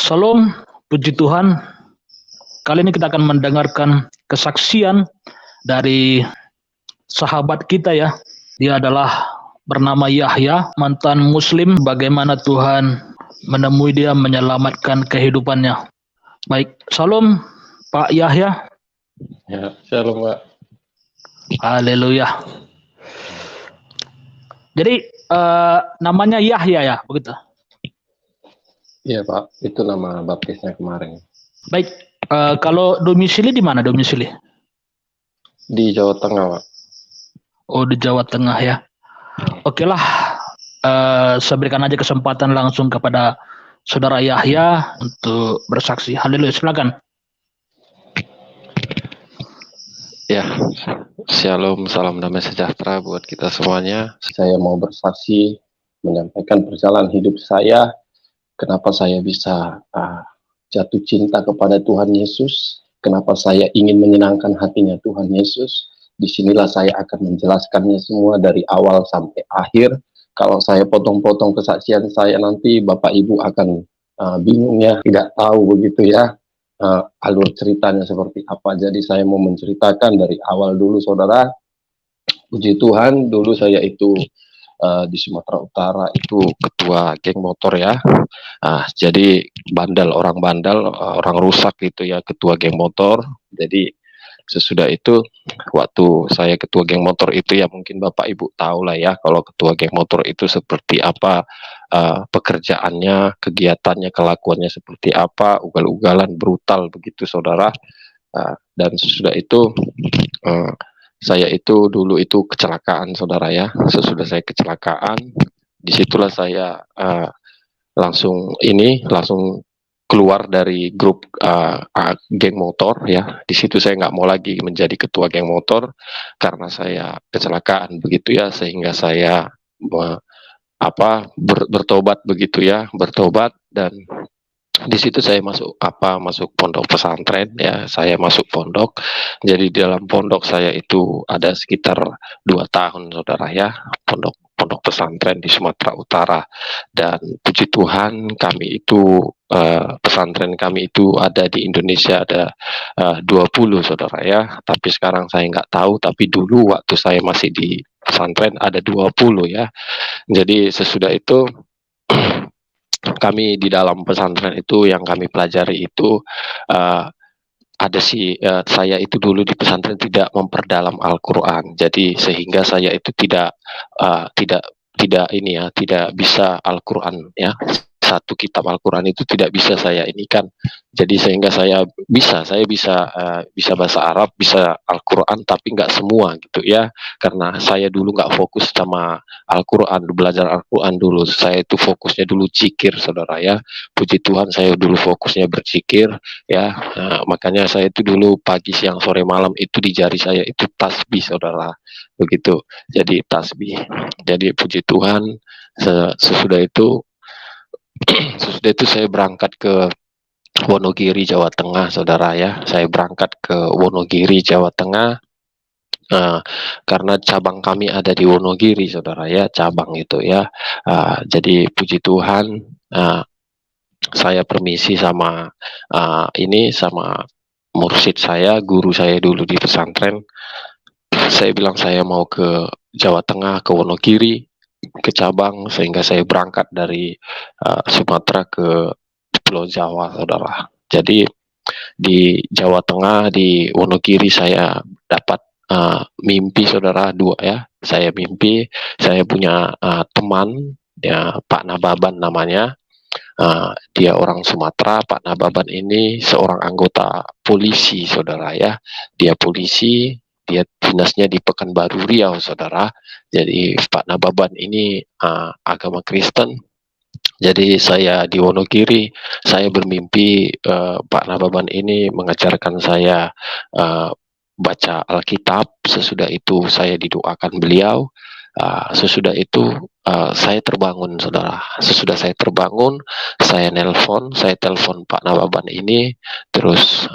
Salam, puji Tuhan. Kali ini kita akan mendengarkan kesaksian dari sahabat kita ya. Dia adalah bernama Yahya, mantan muslim. Bagaimana Tuhan menemui dia, menyelamatkan kehidupannya. Baik, salam Pak Yahya. Ya, shalom Pak. Haleluya. Jadi namanya Yahya ya, begitu? Iya Pak, itu nama baptisnya kemarin. Baik, kalau domisili di mana domisili? Di Jawa Tengah Pak. Oh, di Jawa Tengah ya. Oke lah, saya berikan aja kesempatan langsung kepada Saudara Yahya untuk bersaksi. Haleluya, silakan. Ya, shalom, salam damai sejahtera buat kita semuanya. Saya mau bersaksi, menyampaikan perjalanan hidup saya, kenapa saya bisa jatuh cinta kepada Tuhan Yesus, kenapa saya ingin menyenangkan hatinya Tuhan Yesus. Disinilah saya akan menjelaskannya semua dari awal sampai akhir. Kalau saya potong-potong kesaksian saya nanti Bapak Ibu akan bingung ya, tidak tahu begitu ya alur ceritanya seperti apa. Jadi saya mau menceritakan dari awal dulu saudara. Puji Tuhan, dulu saya itu di Sumatera Utara itu ketua geng motor ya. Jadi orang bandel, orang rusak gitu ya, ketua geng motor. Jadi sesudah itu waktu saya ketua geng motor itu ya mungkin Bapak Ibu tahu lah ya kalau ketua geng motor itu seperti apa pekerjaannya, kegiatannya, kelakuannya seperti apa, ugal-ugalan, brutal begitu saudara. Dan sesudah itu saya itu dulu itu kecelakaan saudara ya. Sesudah saya kecelakaan, disitulah saya langsung keluar dari grup geng motor ya. Di situ saya nggak mau lagi menjadi ketua geng motor karena saya kecelakaan begitu ya, sehingga saya bertobat begitu ya, bertobat. Dan di situ saya masuk pondok pesantren ya. Saya masuk pondok. Jadi di dalam pondok saya itu ada sekitar 2 tahun saudara ya, pondok pesantren di Sumatera Utara. Dan puji Tuhan kami itu pesantren kami itu ada di Indonesia ada 20 saudara ya. Tapi sekarang saya nggak tahu, tapi dulu waktu saya masih di pesantren ada 20 ya. Jadi sesudah itu kami di dalam pesantren itu yang kami pelajari itu saya itu dulu di pesantren tidak memperdalam Al-Quran, jadi sehingga saya itu tidak bisa Al-Quran ya, satu kitab Al-Quran itu tidak bisa saya ini kan. Jadi sehingga saya bisa bahasa Arab, bisa Al-Quran, tapi nggak semua gitu ya, karena saya dulu nggak fokus sama Al-Quran, belajar Al-Quran dulu. Saya itu fokusnya dulu zikir saudara ya. Puji Tuhan saya dulu fokusnya berzikir ya. Makanya saya itu dulu pagi, siang, sore, malam itu di jari saya itu tasbih saudara, begitu. Jadi tasbih. Jadi puji Tuhan sesudah itu saya berangkat ke Wonogiri, Jawa Tengah saudara ya. Saya berangkat ke Wonogiri, Jawa Tengah karena cabang kami ada di Wonogiri saudara ya, cabang itu ya. Jadi puji Tuhan saya permisi sama sama mursyid saya, guru saya dulu di pesantren. Saya bilang saya mau ke Jawa Tengah, ke Wonogiri, ke cabang, sehingga saya berangkat dari Sumatera ke Pulau Jawa saudara. Jadi di Jawa Tengah, di Wonogiri saya dapat mimpi saudara dua ya. Saya mimpi saya punya teman ya, Pak Nababan namanya. Dia orang Sumatera. Pak Nababan ini seorang anggota polisi saudara ya. Dia polisi, dia dinasnya di Pekanbaru Riau saudara. Jadi Pak Nababan ini agama Kristen. Jadi saya di Wonogiri, saya bermimpi Pak Nababan ini mengajarkan saya baca Alkitab. Sesudah itu saya didoakan beliau. Sesudah itu saya terbangun saudara. Sesudah saya terbangun, saya telepon Pak Nababan ini. Terus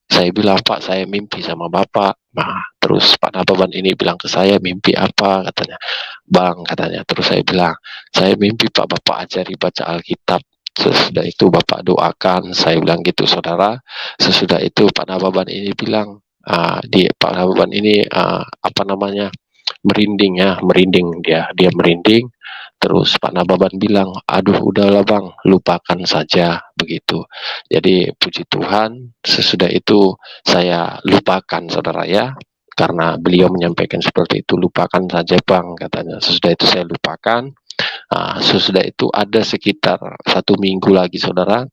saya bilang, Pak, saya mimpi sama Bapak. Nah, terus Pak Nababan ini bilang ke saya, mimpi apa? Katanya, Bang, katanya. Terus saya bilang, saya mimpi Pak, Bapak ajari baca Alkitab. Sesudah itu Bapak doakan, saya bilang gitu saudara. Sesudah itu Pak Nababan ini bilang, Pak Nababan ini apa namanya, merinding ya, merinding dia merinding. Terus Pak Nababan bilang, aduh udahlah bang, lupakan saja begitu. Jadi puji Tuhan, sesudah itu saya lupakan saudara ya, karena beliau menyampaikan seperti itu, lupakan saja bang katanya. Sesudah itu saya lupakan. Sesudah itu ada sekitar 1 minggu lagi saudara,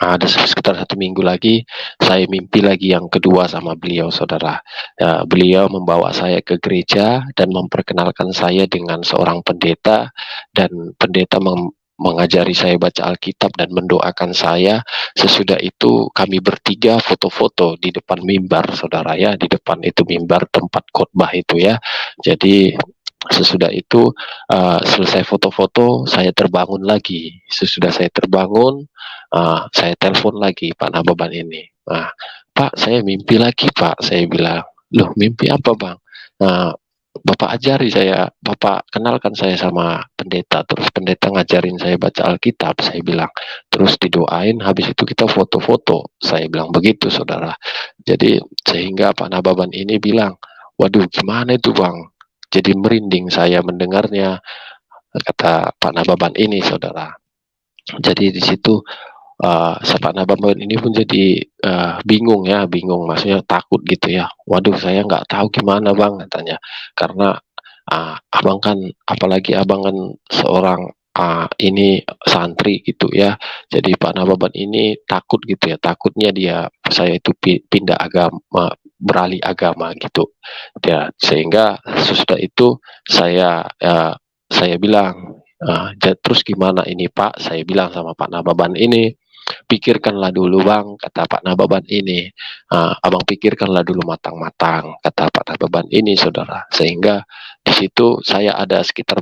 ada sekitar 1 minggu lagi saya mimpi lagi yang kedua sama beliau saudara. Beliau membawa saya ke gereja dan memperkenalkan saya dengan seorang pendeta, dan pendeta mengajari saya baca Alkitab dan mendoakan saya. Sesudah itu kami bertiga foto-foto di depan mimbar saudara ya, di depan itu mimbar tempat khotbah itu ya. Jadi sesudah itu selesai foto-foto, saya terbangun lagi. Sesudah saya terbangun, saya telepon lagi Pak Nababan ini. Pak, saya mimpi lagi Pak. Saya bilang, loh mimpi apa bang? Bapak ajari saya, Bapak kenalkan saya sama pendeta. Terus pendeta ngajarin saya baca Alkitab. Saya bilang, terus didoain. Habis itu kita foto-foto. Saya bilang begitu saudara. Jadi sehingga Pak Nababan ini bilang, waduh gimana itu bang? Jadi merinding saya mendengarnya, kata Pak Nababan ini saudara. Jadi di situ Pak Nababan ini pun jadi bingung ya, bingung maksudnya takut gitu ya. Waduh saya nggak tahu gimana bang katanya, karena abang kan, apalagi abang kan seorang ini santri gitu ya. Jadi Pak Nababan ini takut gitu ya, takutnya saya itu pindah agama, beralih agama gitu ya. Sehingga sesudah itu saya bilang, terus gimana ini Pak, saya bilang sama Pak Nababan ini, pikirkanlah dulu bang, kata Pak Nababan ini. Abang pikirkanlah dulu matang-matang, kata Pak Nababan ini saudara. Sehingga di situ saya ada sekitar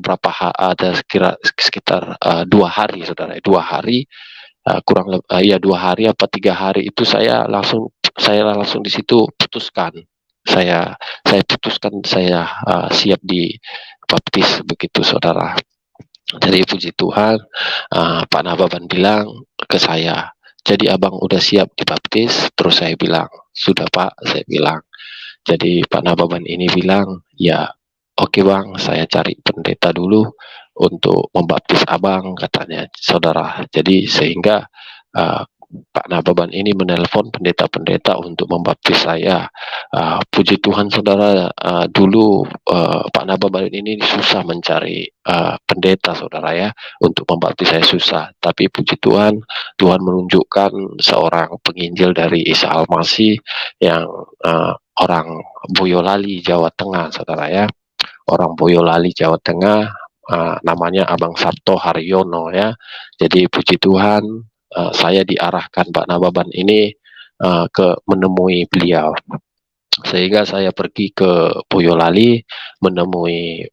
sekitar 2 hari saudara, 2 hari, kurang lebih ya 2 hari apa 3 hari itu saya langsung di situ putuskan, saya putuskan saya siap di baptis begitu saudara. Jadi puji Tuhan, Pak Nababan bilang ke saya, jadi abang udah siap dibaptis? Terus saya bilang, sudah Pak, saya bilang. Jadi Pak Nababan ini bilang, ya oke bang, saya cari pendeta dulu untuk membaptis abang, katanya saudara. Jadi sehingga Pak Nababan ini menelpon pendeta-pendeta untuk membaptis saya. Puji Tuhan saudara, dulu Pak Nababan ini susah mencari pendeta saudara ya, untuk membaptis saya susah. Tapi puji Tuhan, Tuhan menunjukkan seorang penginjil dari Isa Al-Masih yang orang Boyolali, Jawa Tengah saudara ya. Orang Boyolali, Jawa Tengah, namanya Abang Sabto Haryono ya. Jadi puji Tuhan, saya diarahkan Pak Nababan ini ke menemui beliau. Sehingga saya pergi ke Boyolali menemui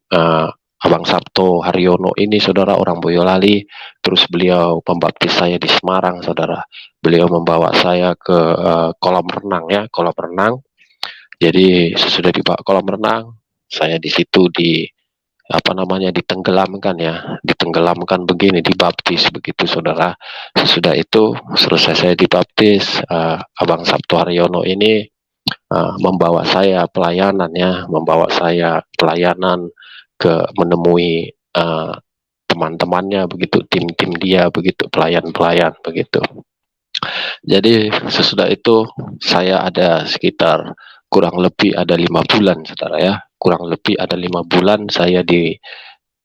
Abang Sabto Haryono ini saudara, orang Boyolali. Terus beliau membaptis saya di Semarang saudara. Beliau membawa saya ke kolam renang ya, kolam renang. Jadi sesudah di kolam renang, saya di situ ditenggelamkan begini, dibaptis begitu saudara. Sesudah itu selesai saya dibaptis, Abang Sabto Haryono ini membawa saya pelayanan ke menemui teman-temannya begitu, tim-tim dia begitu, pelayan-pelayan begitu. Jadi sesudah itu saya ada sekitar kurang lebih ada 5 bulan saudara ya, kurang lebih ada 5 bulan saya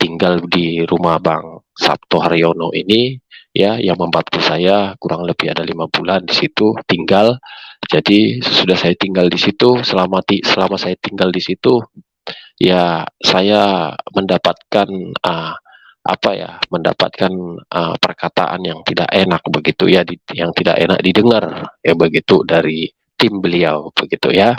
tinggal di rumah Bang Sabto Haryono ini ya, yang membaptis saya. Kurang lebih ada 5 bulan di situ tinggal. Jadi sudah saya tinggal di situ, selama saya tinggal di situ ya, saya mendapatkan perkataan yang tidak enak begitu ya, yang tidak enak didengar ya begitu, dari tim beliau begitu ya.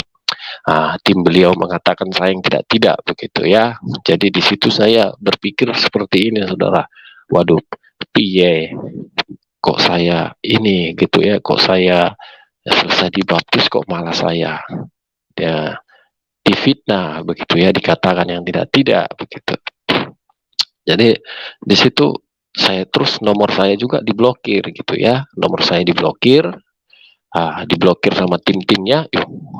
Tim beliau mengatakan saya yang tidak begitu ya. Jadi di situ saya berpikir seperti ini saudara, waduh piye kok saya ini gitu ya, kok saya selesai dibaptis kok malah saya ya difitnah begitu ya, dikatakan yang tidak begitu. Jadi di situ terus nomor saya juga diblokir gitu ya, nomor saya diblokir, diblokir sama tim-timnya.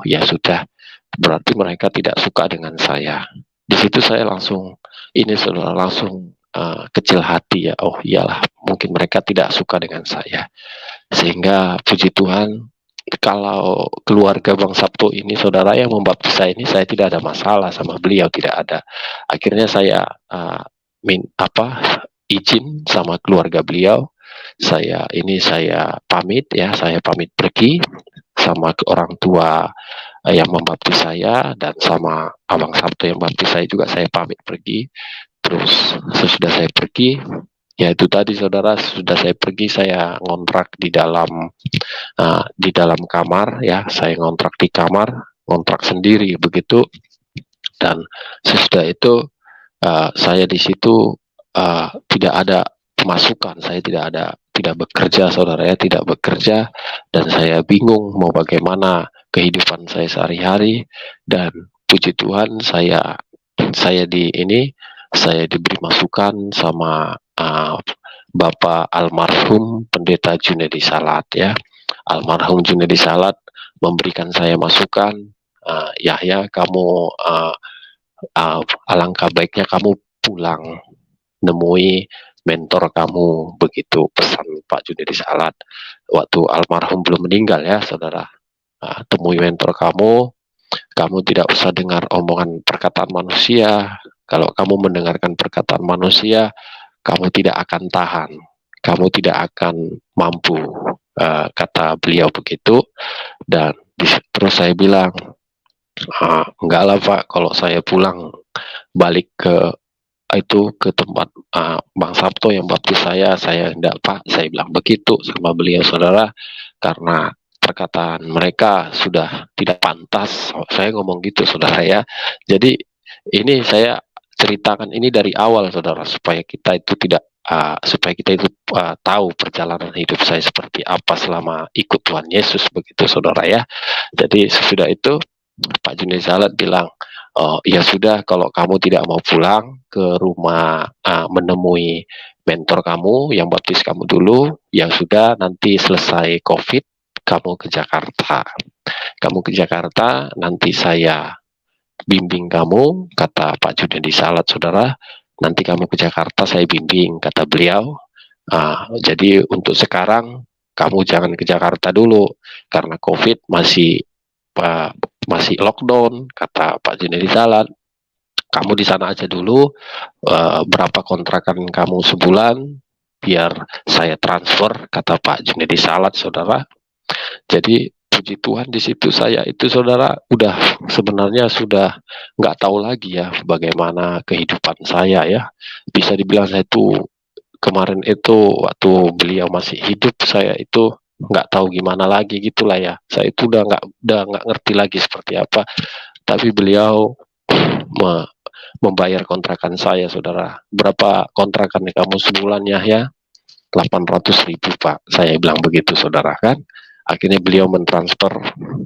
Ya sudah, berarti mereka tidak suka dengan saya. Di situ saya langsung ini sudah langsung kecil hati ya. Oh iyalah, mungkin mereka tidak suka dengan saya. Sehingga puji Tuhan, kalau keluarga Bang Sabto ini, saudara yang membaptis saya ini, saya tidak ada masalah sama beliau, tidak ada. Akhirnya saya izin sama keluarga beliau. Saya pamit ya, saya pamit pergi sama ke orang tua yang membaptis saya, dan sama Abang Sabto yang membaptis saya juga saya pamit pergi. Terus sesudah saya pergi, ya itu tadi saudara, sudah saya pergi, saya ngontrak di dalam kamar ya, saya ngontrak di kamar, ngontrak sendiri begitu. Dan sesudah itu saya di situ tidak ada pemasukan, saya tidak bekerja, saudara ya, tidak bekerja, dan saya bingung mau bagaimana kehidupan saya sehari-hari. Dan puji Tuhan, saya diberi masukan sama Bapak almarhum Pendeta Junedi Salat ya. Almarhum Junedi Salat memberikan saya masukan, Yahya, kamu alangkah baiknya kamu pulang, nemui mentor kamu, begitu pesan Pak Junedi Salat waktu almarhum belum meninggal ya, saudara. Temui mentor kamu tidak usah dengar omongan perkataan manusia. Kalau kamu mendengarkan perkataan manusia, kamu tidak akan tahan, kamu tidak akan mampu, kata beliau begitu. Dan terus saya bilang, enggak lah Pak, kalau saya pulang balik ke tempat Bang Sabto yang baptis saya enggak Pak, saya bilang begitu sama beliau, saudara, karena perkataan mereka sudah tidak pantas. Saya ngomong gitu, saudara ya. Jadi ini saya ceritakan ini dari awal, saudara, supaya kita itu tahu perjalanan hidup saya seperti apa selama ikut Tuhan Yesus, begitu saudara ya. Jadi sesudah itu Pak Junedi Salat bilang, ya sudah, kalau kamu tidak mau pulang ke rumah menemui mentor kamu yang baptis kamu dulu, ya sudah, nanti selesai COVID kamu ke Jakarta. Kamu ke Jakarta, nanti saya bimbing kamu, kata Pak Junedi Salat, saudara. Nanti kamu ke Jakarta, saya bimbing, kata beliau. Jadi untuk sekarang kamu jangan ke Jakarta dulu karena COVID masih lockdown, kata Pak Junedi Salat. Kamu di sana aja dulu, berapa kontrakan kamu sebulan, biar saya transfer, kata Pak Junedi Salat, saudara. Jadi puji Tuhan, di situ saya itu, saudara, sebenarnya sudah nggak tahu lagi ya bagaimana kehidupan saya ya. Bisa dibilang saya itu kemarin itu waktu beliau masih hidup, saya itu nggak tahu gimana lagi gitulah ya. Saya itu udah nggak ngerti lagi seperti apa. Tapi beliau membayar kontrakan saya, saudara. Berapa kontrakan kamu sebulan ya? 800.000 Pak. Saya bilang begitu, saudara kan. Akhirnya beliau mentransfer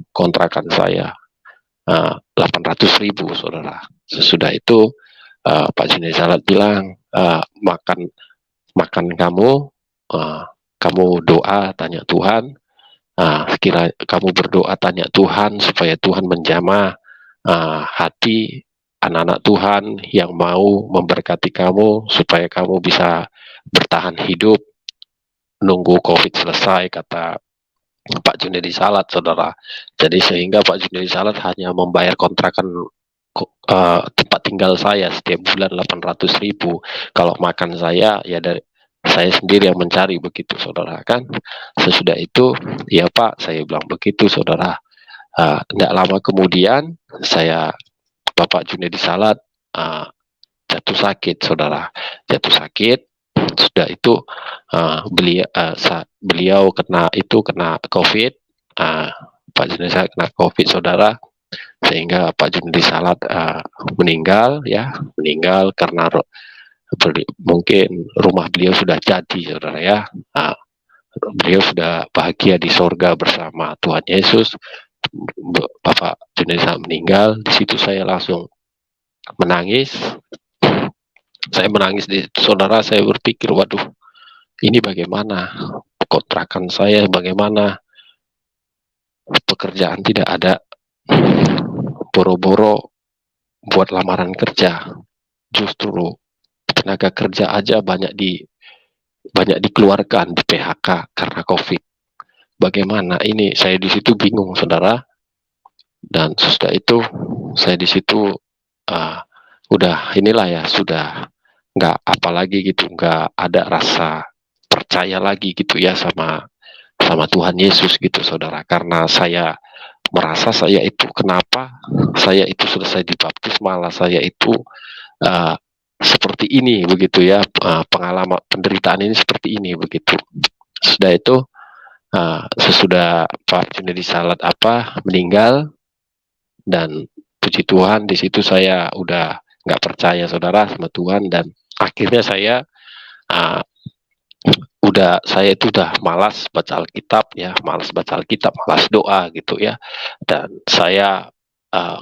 kontrakan saya 800.000, saudara. Sesudah itu Pak Junedi Salat bilang, makan kamu, kamu doa tanya Tuhan, kira kamu berdoa tanya Tuhan supaya Tuhan menjamah hati anak-anak Tuhan yang mau memberkati kamu supaya kamu bisa bertahan hidup nunggu COVID selesai, kata Pak Junedi Salat, saudara. Jadi sehingga Pak Junedi Salat hanya membayar kontrakan tempat tinggal saya setiap bulan 800.000. Kalau makan saya ya dari saya sendiri yang mencari, begitu saudara kan. Sesudah itu ya Pak, saya bilang begitu, saudara. Tidak lama kemudian Bapak Junedi Salat jatuh sakit, saudara. Jatuh sakit. Sudah itu beliau kena COVID. Pak Junedi Salat kena COVID, saudara, sehingga Pak Junedi Salat meninggal karena mungkin rumah beliau sudah jadi, saudara ya. Beliau sudah bahagia di sorga bersama Tuhan Yesus. Bapak Junedi Salat meninggal. Di situ saya langsung menangis. Saya menangis, saudara. Saya berpikir, waduh, ini bagaimana kontrakan saya, bagaimana pekerjaan tidak ada, boro-boro buat lamaran kerja, justru tenaga kerja aja banyak dikeluarkan, di PHK karena COVID. Bagaimana ini? Saya di situ bingung, saudara. Dan sudah itu saya di situ udah inilah ya, sudah nggak apa lagi gitu, nggak ada rasa percaya lagi gitu ya sama Tuhan Yesus gitu, saudara. Karena saya merasa saya itu, kenapa saya itu selesai dibaptis malah saya itu seperti ini begitu ya, pengalaman penderitaan ini seperti ini begitu. Sudah itu sesudah Pak Junedi Salat meninggal, dan puji Tuhan di situ saya udah nggak percaya, saudara, sama Tuhan. Dan akhirnya saya saya itu udah malas baca Alkitab ya, malas baca Alkitab, malas doa gitu ya. Dan saya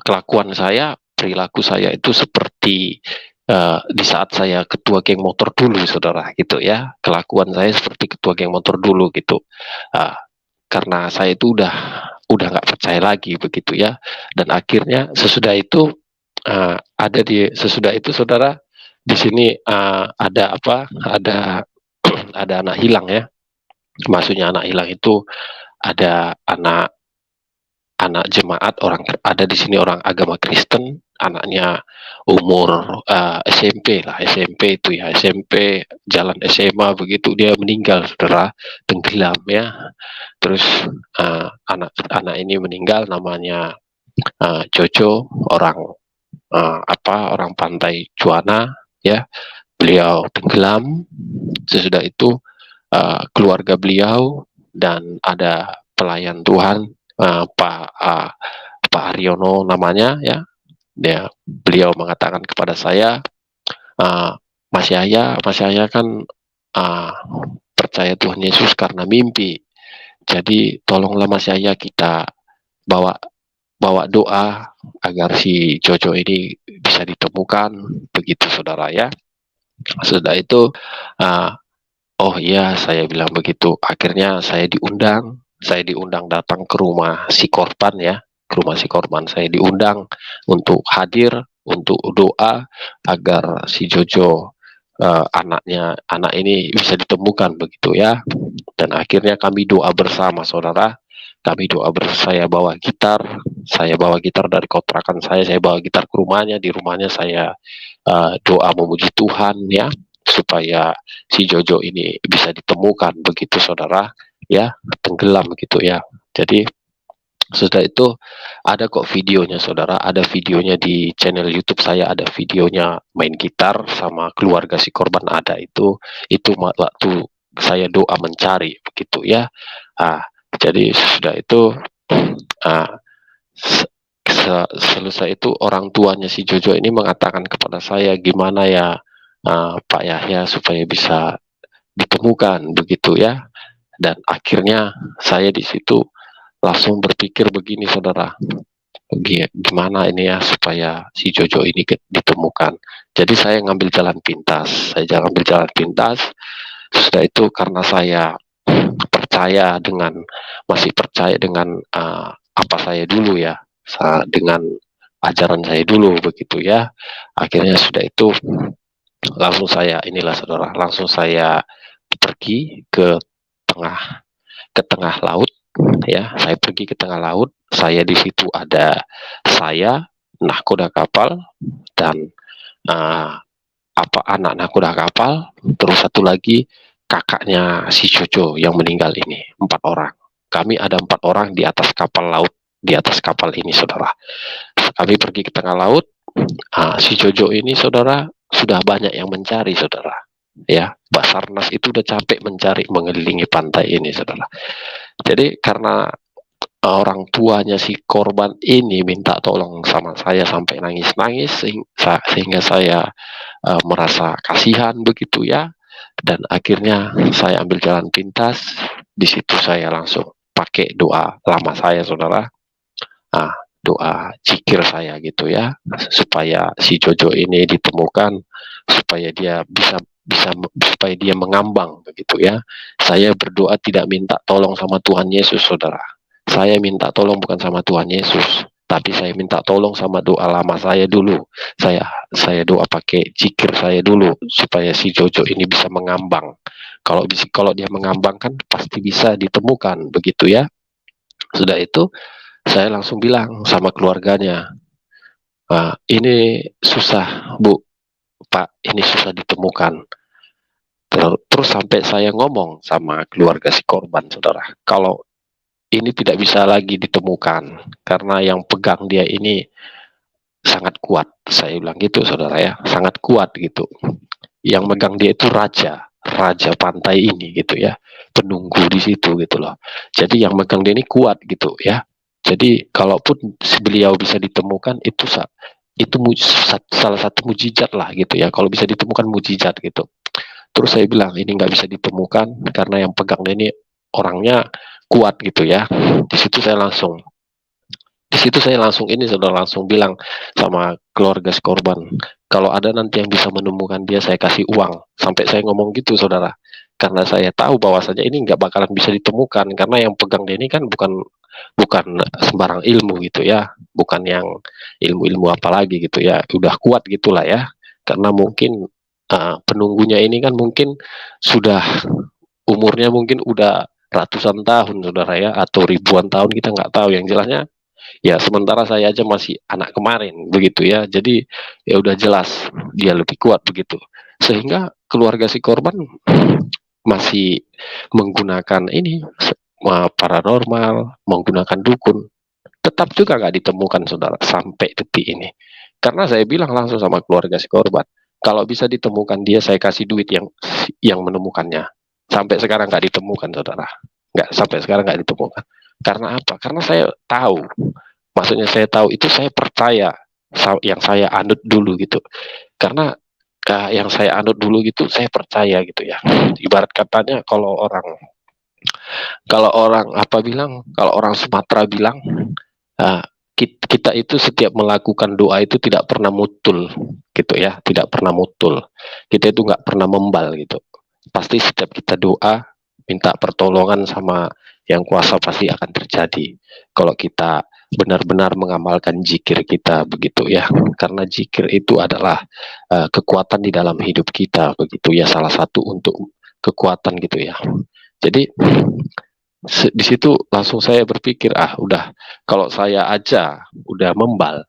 kelakuan saya, perilaku saya itu seperti di saat saya ketua geng motor dulu, saudara, gitu ya. Kelakuan saya seperti ketua geng motor dulu gitu. Karena saya itu udah nggak percaya lagi begitu ya. Dan akhirnya sesudah itu sesudah itu, saudara, di sini ada ada anak hilang ya. Maksudnya anak hilang itu ada anak jemaat, ada di sini orang agama Kristen, anaknya umur SMP lah, SMP itu ya, SMP jalan SMA begitu, dia meninggal, saudara, tenggelam ya. Terus anak ini meninggal, namanya Jojo, orang orang Pantai Juana ya. Beliau tenggelam. Sesudah itu keluarga beliau dan ada pelayan Tuhan, Pak Aryono namanya ya, beliau mengatakan kepada saya, Mas Yahya kan percaya Tuhan Yesus karena mimpi. Jadi tolonglah Mas Yahya, kita bawa doa agar si Jojo ini bisa ditemukan begitu, saudara ya. Sudah itu oh iya, saya bilang begitu. Akhirnya saya diundang datang ke rumah si korban ya, ke rumah si korban. Saya diundang untuk hadir, untuk doa agar si Jojo, anak ini bisa ditemukan begitu ya. Dan akhirnya kami doa bersama, saudara. Saya bawa gitar dari kontrakan saya bawa gitar ke rumahnya. Di rumahnya saya doa memuji Tuhan ya, supaya si Jojo ini bisa ditemukan begitu, saudara ya, tenggelam gitu ya. Jadi sudah itu ada kok videonya, saudara, ada videonya di channel YouTube saya, ada videonya main gitar sama keluarga si korban, ada itu waktu saya doa mencari begitu ya. Jadi sudah itu selesai itu, orang tuanya si Jojo ini mengatakan kepada saya, gimana ya Pak Yahya supaya bisa ditemukan begitu ya. Dan akhirnya saya di situ langsung berpikir begini, saudara, gimana ini ya supaya si Jojo ini ditemukan. Jadi saya ngambil jalan pintas, Sudah itu karena saya masih percaya dengan apa saya dulu ya, dengan ajaran saya dulu begitu ya. Akhirnya sudah itu langsung saya pergi ke tengah laut ya. Saya pergi ke tengah laut. Saya di situ ada nahkoda kapal dan anak nahkoda kapal, terus satu lagi kakaknya si Jojo yang meninggal ini, 4 orang. Kami ada 4 orang di atas kapal laut, di atas kapal ini, saudara. Kami pergi ke tengah laut. Si Jojo ini, saudara, sudah banyak yang mencari, saudara. Ya, Basarnas itu udah capek mencari mengelilingi pantai ini, saudara. Jadi karena orang tuanya si korban ini minta tolong sama saya sampai nangis-nangis, sehingga saya merasa kasihan begitu ya. Dan akhirnya saya ambil jalan pintas. Di situ saya langsung pakai doa lama saya, saudara. Doa zikir saya gitu ya, supaya si Jojo ini ditemukan, supaya dia bisa supaya dia mengambang begitu ya. Saya berdoa tidak minta tolong sama Tuhan Yesus, saudara. Saya minta tolong bukan sama Tuhan Yesus, tapi saya minta tolong sama doa lama saya dulu. Saya doa pakai zikir saya dulu supaya si Jojo ini bisa mengambang. Kalau dia mengambang kan pasti bisa ditemukan begitu ya. Sudah itu saya langsung bilang sama keluarganya, ini susah Bu, Pak, ini susah ditemukan. Terus sampai saya ngomong sama keluarga si korban, saudara, kalau ini tidak bisa lagi ditemukan karena yang pegang dia ini sangat kuat. Saya bilang gitu, saudara ya, sangat kuat gitu. Yang megang dia itu raja pantai ini gitu ya, penunggu di situ gitu loh. Jadi yang megang dia ini kuat gitu ya. Jadi kalaupun beliau bisa ditemukan itu salah satu mujizat lah gitu ya. Kalau bisa ditemukan mujizat gitu. Terus saya bilang ini nggak bisa ditemukan karena yang pegang ini orangnya kuat gitu ya. Di situ saya langsung saudara langsung bilang sama keluarga si korban, kalau ada nanti yang bisa menemukan dia saya kasih uang. Sampai saya ngomong gitu, saudara, karena saya tahu bahwasanya ini nggak bakalan bisa ditemukan karena yang pegang dia ini kan bukan sembarang ilmu gitu ya, bukan yang ilmu-ilmu apalagi gitu ya, udah kuat gitulah ya. Karena mungkin penunggunya ini kan mungkin sudah umurnya mungkin udah ratusan tahun, saudara ya, atau ribuan tahun, kita nggak tahu. Yang jelasnya ya sementara saya aja masih anak kemarin begitu ya, jadi ya udah jelas dia lebih kuat begitu, sehingga keluarga si korban masih menggunakan ini paranormal, menggunakan dukun, tetap juga nggak ditemukan, saudara, sampai detik ini. Karena saya bilang langsung sama keluarga si korban, kalau bisa ditemukan dia saya kasih duit yang menemukannya. Sampai sekarang nggak ditemukan, saudara, nggak, sampai sekarang nggak ditemukan. Karena apa? Karena saya tahu, maksudnya saya tahu itu, saya percaya yang saya anut dulu gitu. Karena yang saya anut dulu gitu saya percaya gitu ya. Ibarat katanya kalau orang Sumatera bilang, kita itu setiap melakukan doa itu tidak pernah mutul gitu ya, tidak pernah mutul. Kita itu nggak pernah membal gitu. Pasti setiap kita doa minta pertolongan sama yang kuasa pasti akan terjadi. Kalau kita benar-benar mengamalkan zikir kita begitu ya, karena zikir itu adalah kekuatan di dalam hidup kita begitu ya, salah satu untuk kekuatan gitu ya. Jadi di situ langsung saya berpikir, udah, kalau saya aja udah membal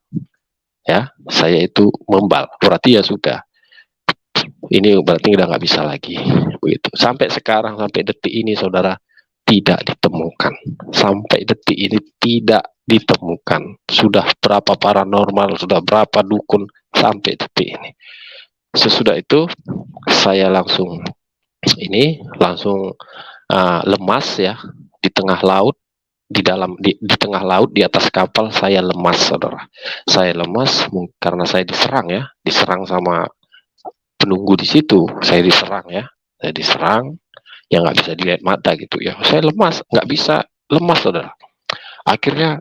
ya, saya itu membal, berarti ya sudah, ini berarti udah nggak bisa lagi begitu. Sampai sekarang, sampai detik ini, saudara, tidak ditemukan. Sampai detik ini tidak ditemukan. Sudah berapa paranormal, sudah berapa dukun, sampai detik ini. Sesudah itu saya langsung lemas ya, di tengah laut, di tengah laut, di atas kapal saya lemas, saudara. Saya lemas karena saya diserang sama penunggu di situ. Saya diserang yang nggak bisa dilihat mata gitu ya. Saya lemas, nggak bisa lemas, saudara. Akhirnya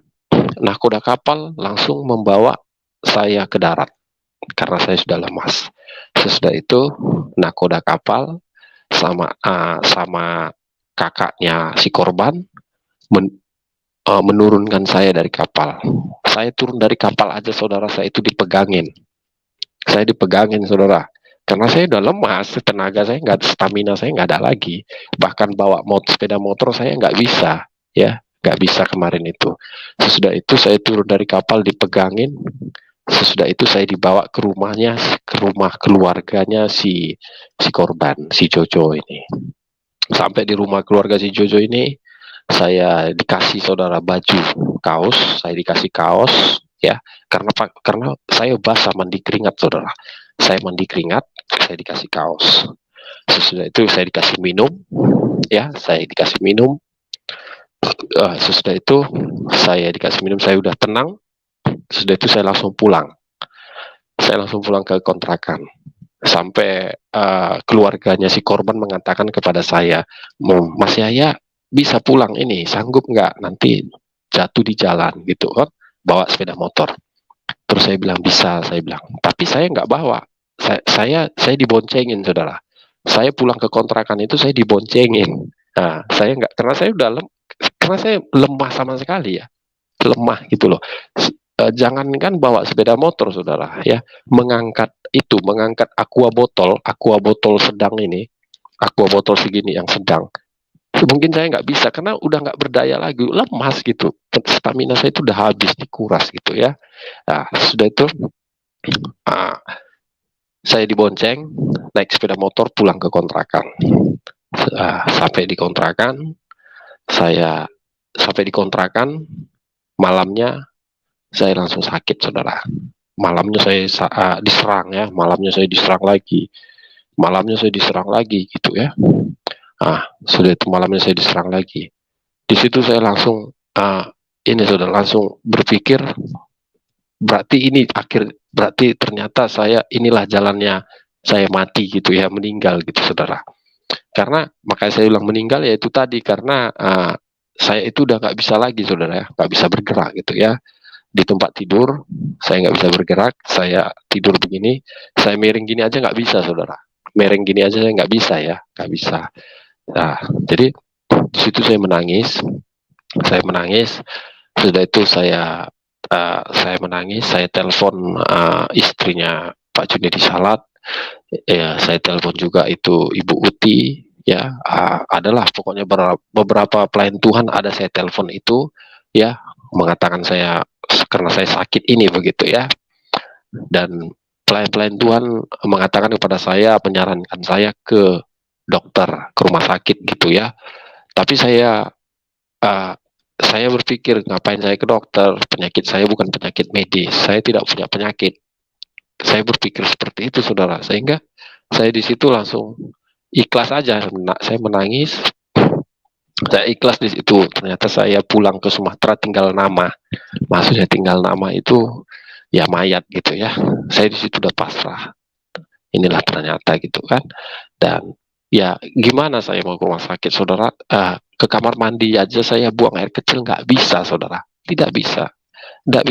nahkoda kapal langsung membawa saya ke darat karena saya sudah lemas. Sesudah itu nahkoda kapal sama kakaknya si korban menurunkan saya dari kapal. Saya turun dari kapal aja, saudara, saya itu dipegangin. Saya dipegangin, saudara. Karena saya udah lemas, tenaga saya nggak, stamina saya nggak ada lagi. Bahkan bawa sepeda motor saya nggak bisa, ya, nggak bisa kemarin itu. Sesudah itu saya turun dari kapal dipegangin. Sesudah itu saya dibawa ke rumahnya, ke rumah keluarganya si korban, si Jojo ini. Sampai di rumah keluarga si Jojo ini, saya dikasih, saudara, baju, kaos, saya dikasih kaos, ya, karena saya basah mandi keringat, saudara. Saya mandi keringat, saya dikasih kaos. Sesudah itu saya dikasih minum, ya, saya dikasih minum. Sesudah itu saya dikasih minum, saya udah tenang. Sesudah itu saya langsung pulang. Saya langsung pulang ke kontrakan. Sampai keluarganya si korban mengatakan kepada saya, Mas Yaya bisa pulang ini, sanggup nggak nanti jatuh di jalan gitu kan, bawa sepeda motor. Terus saya bilang bisa, saya bilang, tapi saya nggak bawa, saya diboncengin, saudara. Saya pulang ke kontrakan itu saya diboncengin. Nah, saya nggak, karena saya lemah sama sekali ya, lemah gitu loh. Jangankan bawa sepeda motor, saudara, ya, mengangkat aqua botol sedang ini, aqua botol segini yang sedang, mungkin saya nggak bisa karena udah nggak berdaya lagi, lemas gitu, stamina saya itu udah habis, dikuras gitu ya. Nah, sudah itu, ah, saya dibonceng naik sepeda motor pulang ke kontrakan. Sampai di kontrakan, saya sampai di kontrakan malamnya saya langsung sakit, saudara. Malamnya saya diserang ya, malamnya saya diserang lagi gitu ya. Sudah itu malamnya saya diserang lagi. Di situ saya langsung ini sudah langsung berpikir, berarti ternyata inilah jalannya saya mati gitu ya, meninggal gitu, saudara. Karena makanya saya bilang meninggal ya itu tadi, karena saya itu udah nggak bisa lagi, saudara ya, nggak bisa bergerak gitu ya. Di tempat tidur saya nggak bisa bergerak, saya tidur begini, saya miring gini aja nggak bisa, saudara. Miring gini aja saya nggak bisa ya, nggak bisa. Nah, jadi di situ saya menangis. Sudah itu saya menangis, saya telepon istrinya Pak Junedi Salat, ya, saya telepon juga itu Ibu Uti, ya, adalah pokoknya beberapa pelayan Tuhan ada saya telepon itu, ya, mengatakan karena saya sakit ini begitu ya, dan pelayan-pelayan Tuhan mengatakan kepada saya, menyarankan saya ke dokter, ke rumah sakit gitu ya. Tapi saya berpikir, ngapain saya ke dokter? Penyakit saya bukan penyakit medis, saya tidak punya penyakit. Saya berpikir seperti itu, saudara. Sehingga saya di situ langsung ikhlas aja. Saya menangis, saya ikhlas di situ. Ternyata saya pulang ke Sumatera tinggal nama. Maksudnya tinggal nama itu ya mayat gitu ya. Saya di situ udah pasrah. Inilah ternyata gitu kan. Dan ya gimana saya mau ke rumah sakit, saudara? Ke kamar mandi aja saya buang air kecil nggak bisa, saudara. Tidak bisa.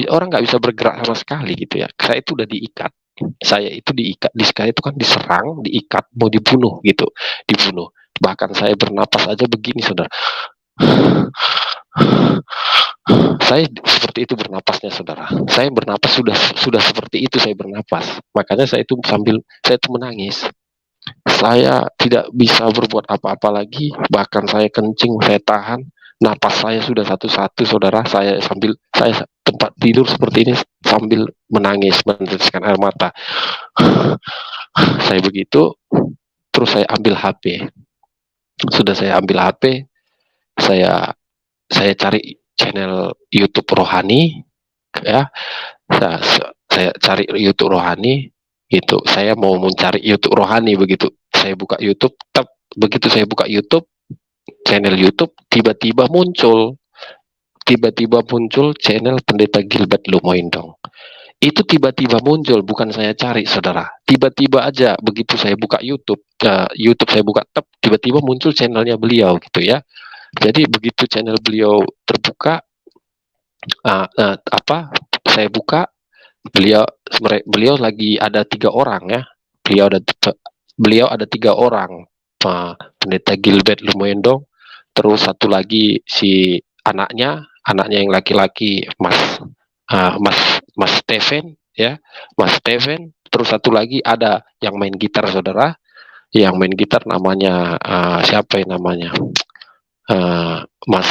Orang nggak bisa bergerak sama sekali gitu ya. Saya itu udah diikat. Saya itu diikat, di sekali itu kan diserang, diikat, mau dibunuh gitu, dibunuh. Bahkan saya bernapas aja begini, saudara. Saya seperti itu bernapasnya, saudara. Saya bernapas sudah seperti itu saya bernapas. Makanya saya itu menangis. Saya tidak bisa berbuat apa-apa lagi, bahkan saya kencing, saya tahan, napas saya sudah satu-satu, saudara. Saya tempat tidur seperti ini sambil menangis, meneteskan air mata. Saya begitu, terus saya ambil HP. Sudah saya ambil HP, saya cari channel YouTube rohani, ya. Saya cari YouTube rohani, gitu. Saya mau mencari YouTube rohani begitu. Saya buka YouTube, begitu saya buka YouTube, channel YouTube, tiba-tiba muncul channel Pendeta Gilbert Lumoindong. Itu tiba-tiba muncul, bukan saya cari, saudara. Tiba-tiba aja begitu saya buka YouTube, saya buka, tiba-tiba muncul channelnya beliau gitu ya. Jadi begitu channel beliau terbuka, saya buka, beliau lagi ada 3 orang ya. Beliau ada 3 orang, Pendeta Gilbert Lumoindong, terus satu lagi si anaknya yang laki-laki, Mas Steven ya, Mas Steven. Terus satu lagi ada yang main gitar, saudara. Yang main gitar namanya siapa yang namanya? Mas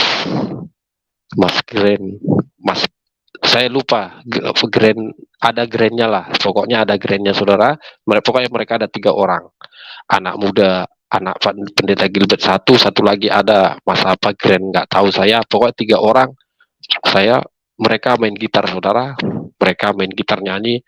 saya lupa, ada Grand-nya lah, pokoknya ada Grand-nya, saudara. Pokoknya mereka ada 3 orang, anak muda, anak Pendeta Gilbert satu lagi ada Mas apa Grand, nggak tahu saya, pokoknya 3 orang. Mereka main gitar, saudara. Mereka main gitar nyanyi,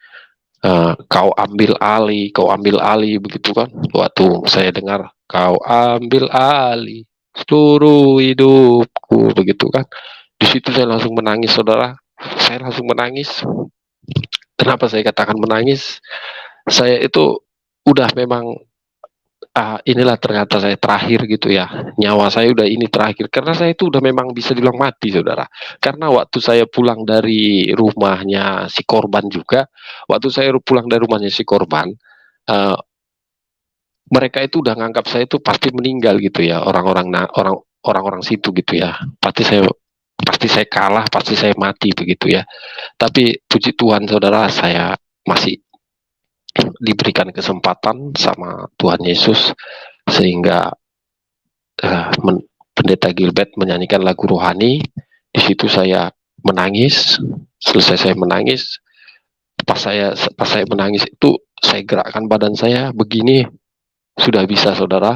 kau ambil alih begitu kan. Waktu saya dengar kau ambil alih seluruh hidupku begitu kan, di situ saya langsung menangis, saudara. Saya langsung menangis. Kenapa saya katakan menangis? Saya itu udah memang inilah ternyata saya terakhir gitu ya. Nyawa saya udah ini terakhir, karena saya itu udah memang bisa dibilang mati, saudara. Karena waktu saya pulang dari rumahnya si korban juga, mereka itu udah nganggap saya itu pasti meninggal gitu ya, orang-orang situ gitu ya, pasti saya kalah, pasti saya mati begitu ya. Tapi puji Tuhan saudara, saya masih diberikan kesempatan sama Tuhan Yesus sehingga Pendeta Gilbert menyanyikan lagu rohani. Di situ saya menangis. Selesai saya menangis, pas saya menangis itu saya gerakkan badan saya begini, sudah bisa saudara.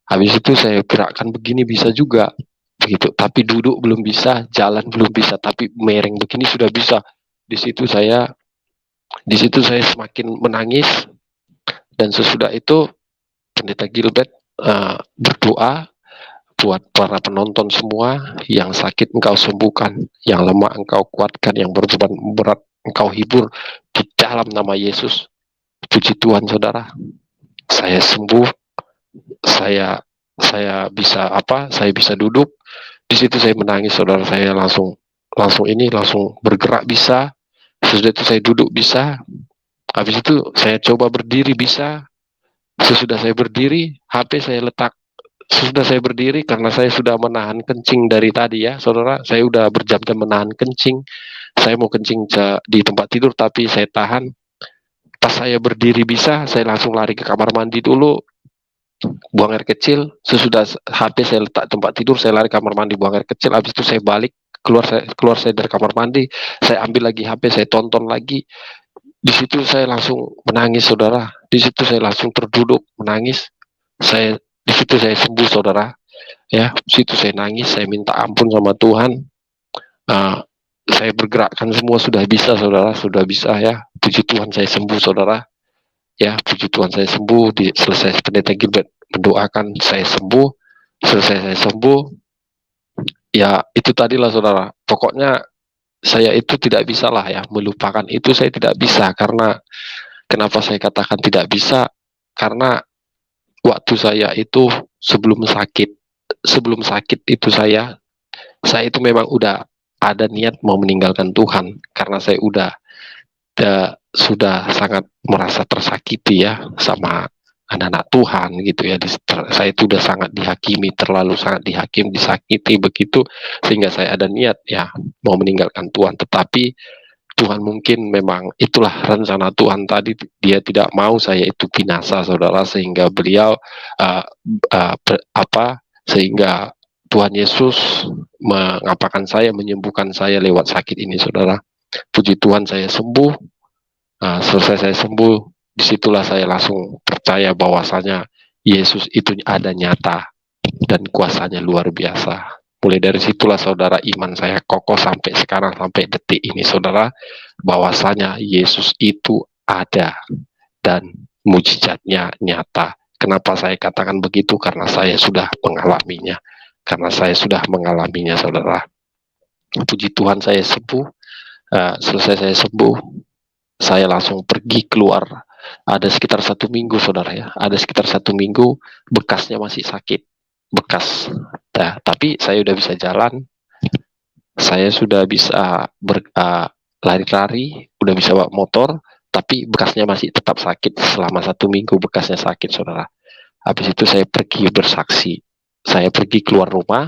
Habis itu saya gerakkan begini bisa juga begitu, tapi duduk belum bisa, jalan belum bisa, tapi mereng begini sudah bisa. Di situ saya semakin menangis, dan sesudah itu Pendeta Gilbert berdoa buat para penonton semua, yang sakit engkau sembuhkan, yang lemah engkau kuatkan, yang berbeban berat engkau hibur di dalam nama Yesus. Puji Tuhan saudara, saya sembuh, saya bisa duduk. Di situ saya menangis saudara, saya langsung bergerak bisa. Sesudah itu saya duduk bisa. Habis itu saya coba berdiri bisa. Sesudah saya berdiri, HP saya letak. Sesudah saya berdiri, karena saya sudah menahan kencing dari tadi ya saudara, saya udah berjam-jam menahan kencing. Saya mau kencing di tempat tidur, tapi saya tahan. Pas saya berdiri bisa, saya langsung lari ke kamar mandi dulu, buang air kecil. Sesudah HP saya letak tempat tidur, saya lari kamar mandi, buang air kecil. Habis itu saya balik, keluar saya dari kamar mandi, saya ambil lagi HP, saya tonton lagi. Di situ saya langsung menangis saudara. Di situ saya langsung terduduk menangis. Di situ saya sembuh saudara. Ya, di situ saya nangis, saya minta ampun sama Tuhan. Saya bergerakkan semua sudah bisa saudara, sudah bisa ya. Puji Tuhan saya sembuh saudara. Ya, puji Tuhan saya sembuh. Selesai Pendeta Gilbert mendoakan, saya sembuh. Selesai saya sembuh. Ya, itu tadilah saudara. Pokoknya saya itu tidak bisa lah ya, melupakan itu saya tidak bisa. Karena kenapa saya katakan tidak bisa? Karena waktu saya itu sebelum sakit itu saya itu memang udah ada niat mau meninggalkan Tuhan, karena saya sudah sangat merasa tersakiti ya sama anak-anak Tuhan gitu ya. Saya itu udah sangat dihakimi, terlalu sangat disakiti begitu, sehingga saya ada niat ya mau meninggalkan Tuhan. Tetapi Tuhan mungkin memang itulah rencana Tuhan tadi, dia tidak mau saya itu binasa saudara, sehingga beliau sehingga Tuhan Yesus mengapakan saya, menyembuhkan saya lewat sakit ini saudara. Puji Tuhan saya sembuh. Selesai saya sembuh, disitulah saya langsung percaya bahwasanya Yesus itu ada nyata dan kuasanya luar biasa. Mulai dari situlah saudara, iman saya kokoh sampai sekarang, sampai detik ini saudara, bahwasanya Yesus itu ada dan mujizatnya nyata. Kenapa saya katakan begitu? Karena saya sudah mengalaminya. Saudara. Puji Tuhan saya sembuh. Selesai saya sembuh, saya langsung pergi keluar. Ada sekitar 1 minggu saudara ya. Ada sekitar 1 minggu, bekasnya masih sakit. Tapi saya udah bisa jalan, saya sudah bisa lari-lari, udah bisa bawa motor, tapi bekasnya masih tetap sakit. Selama 1 minggu bekasnya sakit saudara. Habis itu saya pergi bersaksi, saya pergi keluar rumah,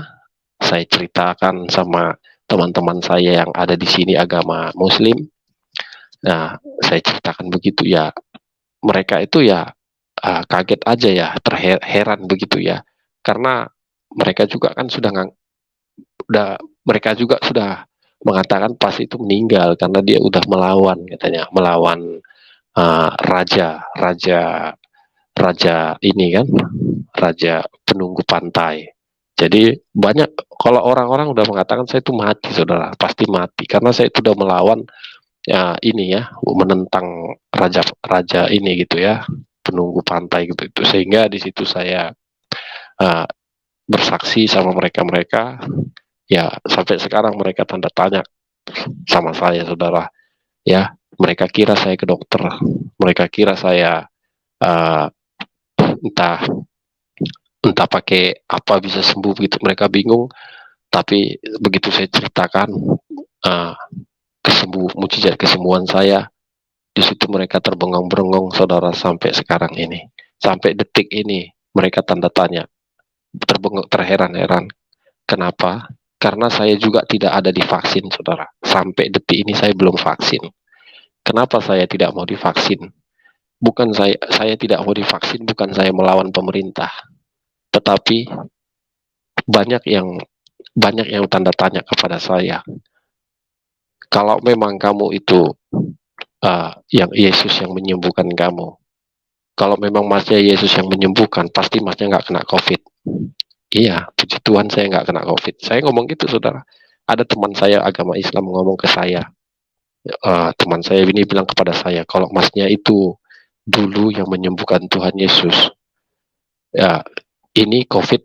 saya ceritakan sama teman-teman saya yang ada di sini agama Muslim. Nah, saya ceritakan begitu ya, mereka itu ya kaget aja ya, terheran begitu ya, karena mereka juga kan mereka juga sudah mengatakan pas itu meninggal karena dia udah melawan, katanya melawan raja ini kan, raja penunggu pantai. Jadi banyak, kalau orang-orang udah mengatakan saya itu mati saudara, pasti mati, karena saya itu udah melawan ya, ini ya, menentang raja ini gitu ya, penunggu pantai gitu itu. Sehingga di situ saya bersaksi sama mereka ya, sampai sekarang mereka tanda tanya sama saya saudara ya. Mereka kira saya ke dokter, mereka kira saya entah pakai apa bisa sembuh gitu, mereka bingung. Tapi begitu saya ceritakan mujizat kesembuhan saya, di situ mereka terbengong-bengong saudara, sampai sekarang ini. Sampai detik ini mereka tanda tanya, terbengok, terheran-heran. Kenapa? Karena saya juga tidak ada divaksin, saudara. Sampai detik ini saya belum vaksin. Kenapa saya tidak mau divaksin? Bukan saya tidak mau divaksin, bukan saya melawan pemerintah. Tetapi banyak yang tanda tanya kepada saya. Kalau memang kamu itu yang Yesus yang menyembuhkan kamu, kalau memang masnya Yesus yang menyembuhkan, pasti masnya nggak kena COVID. Iya, puji Tuhan saya nggak kena COVID. Saya ngomong gitu, saudara. Ada teman saya agama Islam ngomong ke saya, teman saya ini bilang kepada saya, kalau masnya itu dulu yang menyembuhkan Tuhan Yesus, ya ini COVID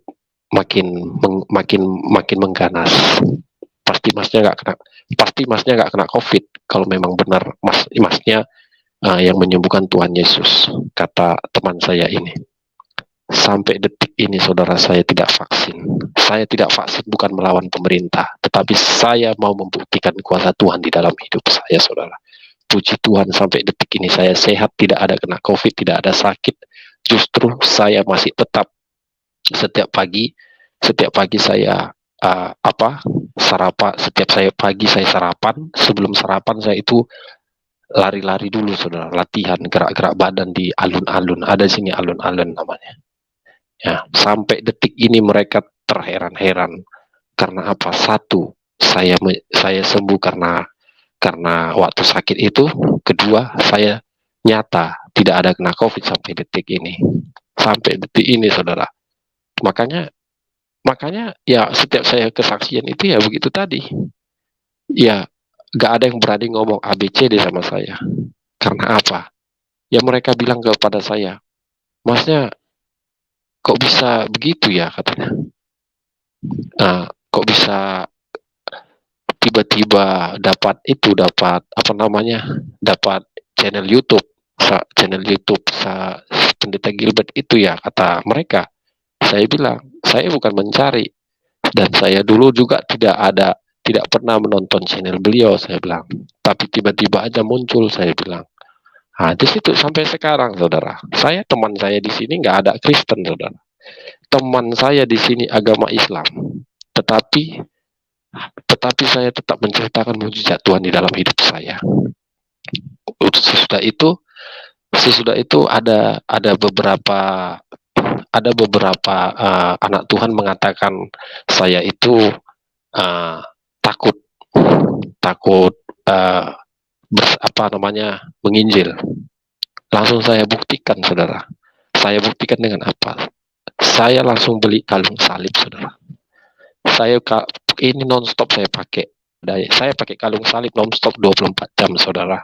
makin mengganas. Pasti masnya nggak kena COVID kalau memang benar masnya yang menyembuhkan Tuhan Yesus, kata teman saya ini. Sampai detik ini, saudara, saya tidak vaksin. Saya tidak vaksin bukan melawan pemerintah, tetapi saya mau membuktikan kuasa Tuhan di dalam hidup saya, saudara. Puji Tuhan, sampai detik ini saya sehat, tidak ada kena COVID, tidak ada sakit. Justru saya masih tetap setiap pagi saya setiap pagi saya sarapan. Sebelum sarapan saya itu lari-lari dulu, saudara, latihan gerak-gerak badan di alun-alun. Ada sini alun-alun namanya. Ya, sampai detik ini mereka terheran-heran karena apa? Satu, saya sembuh karena waktu sakit itu. Kedua, saya nyata tidak ada kena COVID sampai detik ini. Sampai detik ini, saudara. Makanya ya setiap saya kesaksian itu ya begitu tadi. Ya, gak ada yang berani ngomong ABCD sama saya. Karena apa? Ya mereka bilang kepada saya, masnya kok bisa begitu ya, katanya. Kok bisa tiba-tiba dapat channel YouTube Pendeta Gilbert itu ya, kata mereka. Saya bilang, saya bukan mencari, dan saya dulu juga tidak pernah menonton channel beliau, saya bilang. Tapi tiba-tiba aja muncul, saya bilang. Di situ sampai sekarang, saudara. Teman saya di sini nggak ada Kristen, saudara. Teman saya di sini agama Islam, tetapi saya tetap menceritakan mujizat Tuhan di dalam hidup saya. Sesudah itu ada beberapa anak Tuhan mengatakan saya itu takut menginjil. Langsung saya buktikan, saudara. Saya buktikan dengan apa? Saya langsung beli kalung salib, saudara. Ini nonstop saya pakai. Saya pakai kalung salib nonstop 24 jam, saudara.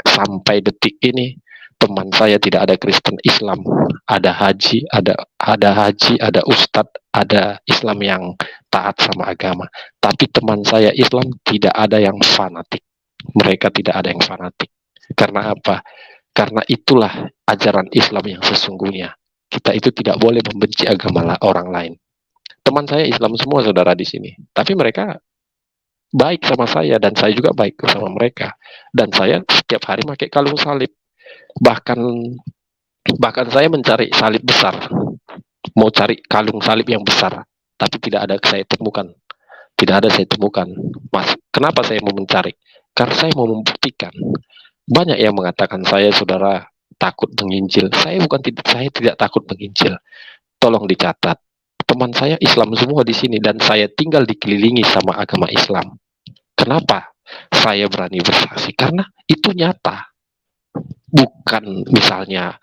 Sampai detik ini teman saya tidak ada Kristen Islam, ada haji, ada ustadz, ada Islam yang taat sama agama. Tapi teman saya Islam tidak ada yang fanatik. Mereka tidak ada yang fanatik. Karena apa? Karena itulah ajaran Islam yang sesungguhnya. Kita itu tidak boleh membenci agama orang lain. Teman saya Islam semua, saudara, di sini. Tapi mereka baik sama saya, dan saya juga baik sama mereka. Dan saya setiap hari pakai kalung salib. Bahkan saya mencari salib besar. Mau cari kalung salib yang besar. Tapi tidak ada saya temukan. Mas, kenapa saya mau mencari? Karena saya mau membuktikan. Banyak yang mengatakan saya, saudara, takut menginjil. Saya tidak takut menginjil. Tolong dicatat. Teman saya Islam semua di sini, dan saya tinggal dikelilingi sama agama Islam. Kenapa saya berani bersaksi? Karena itu nyata. Bukan misalnya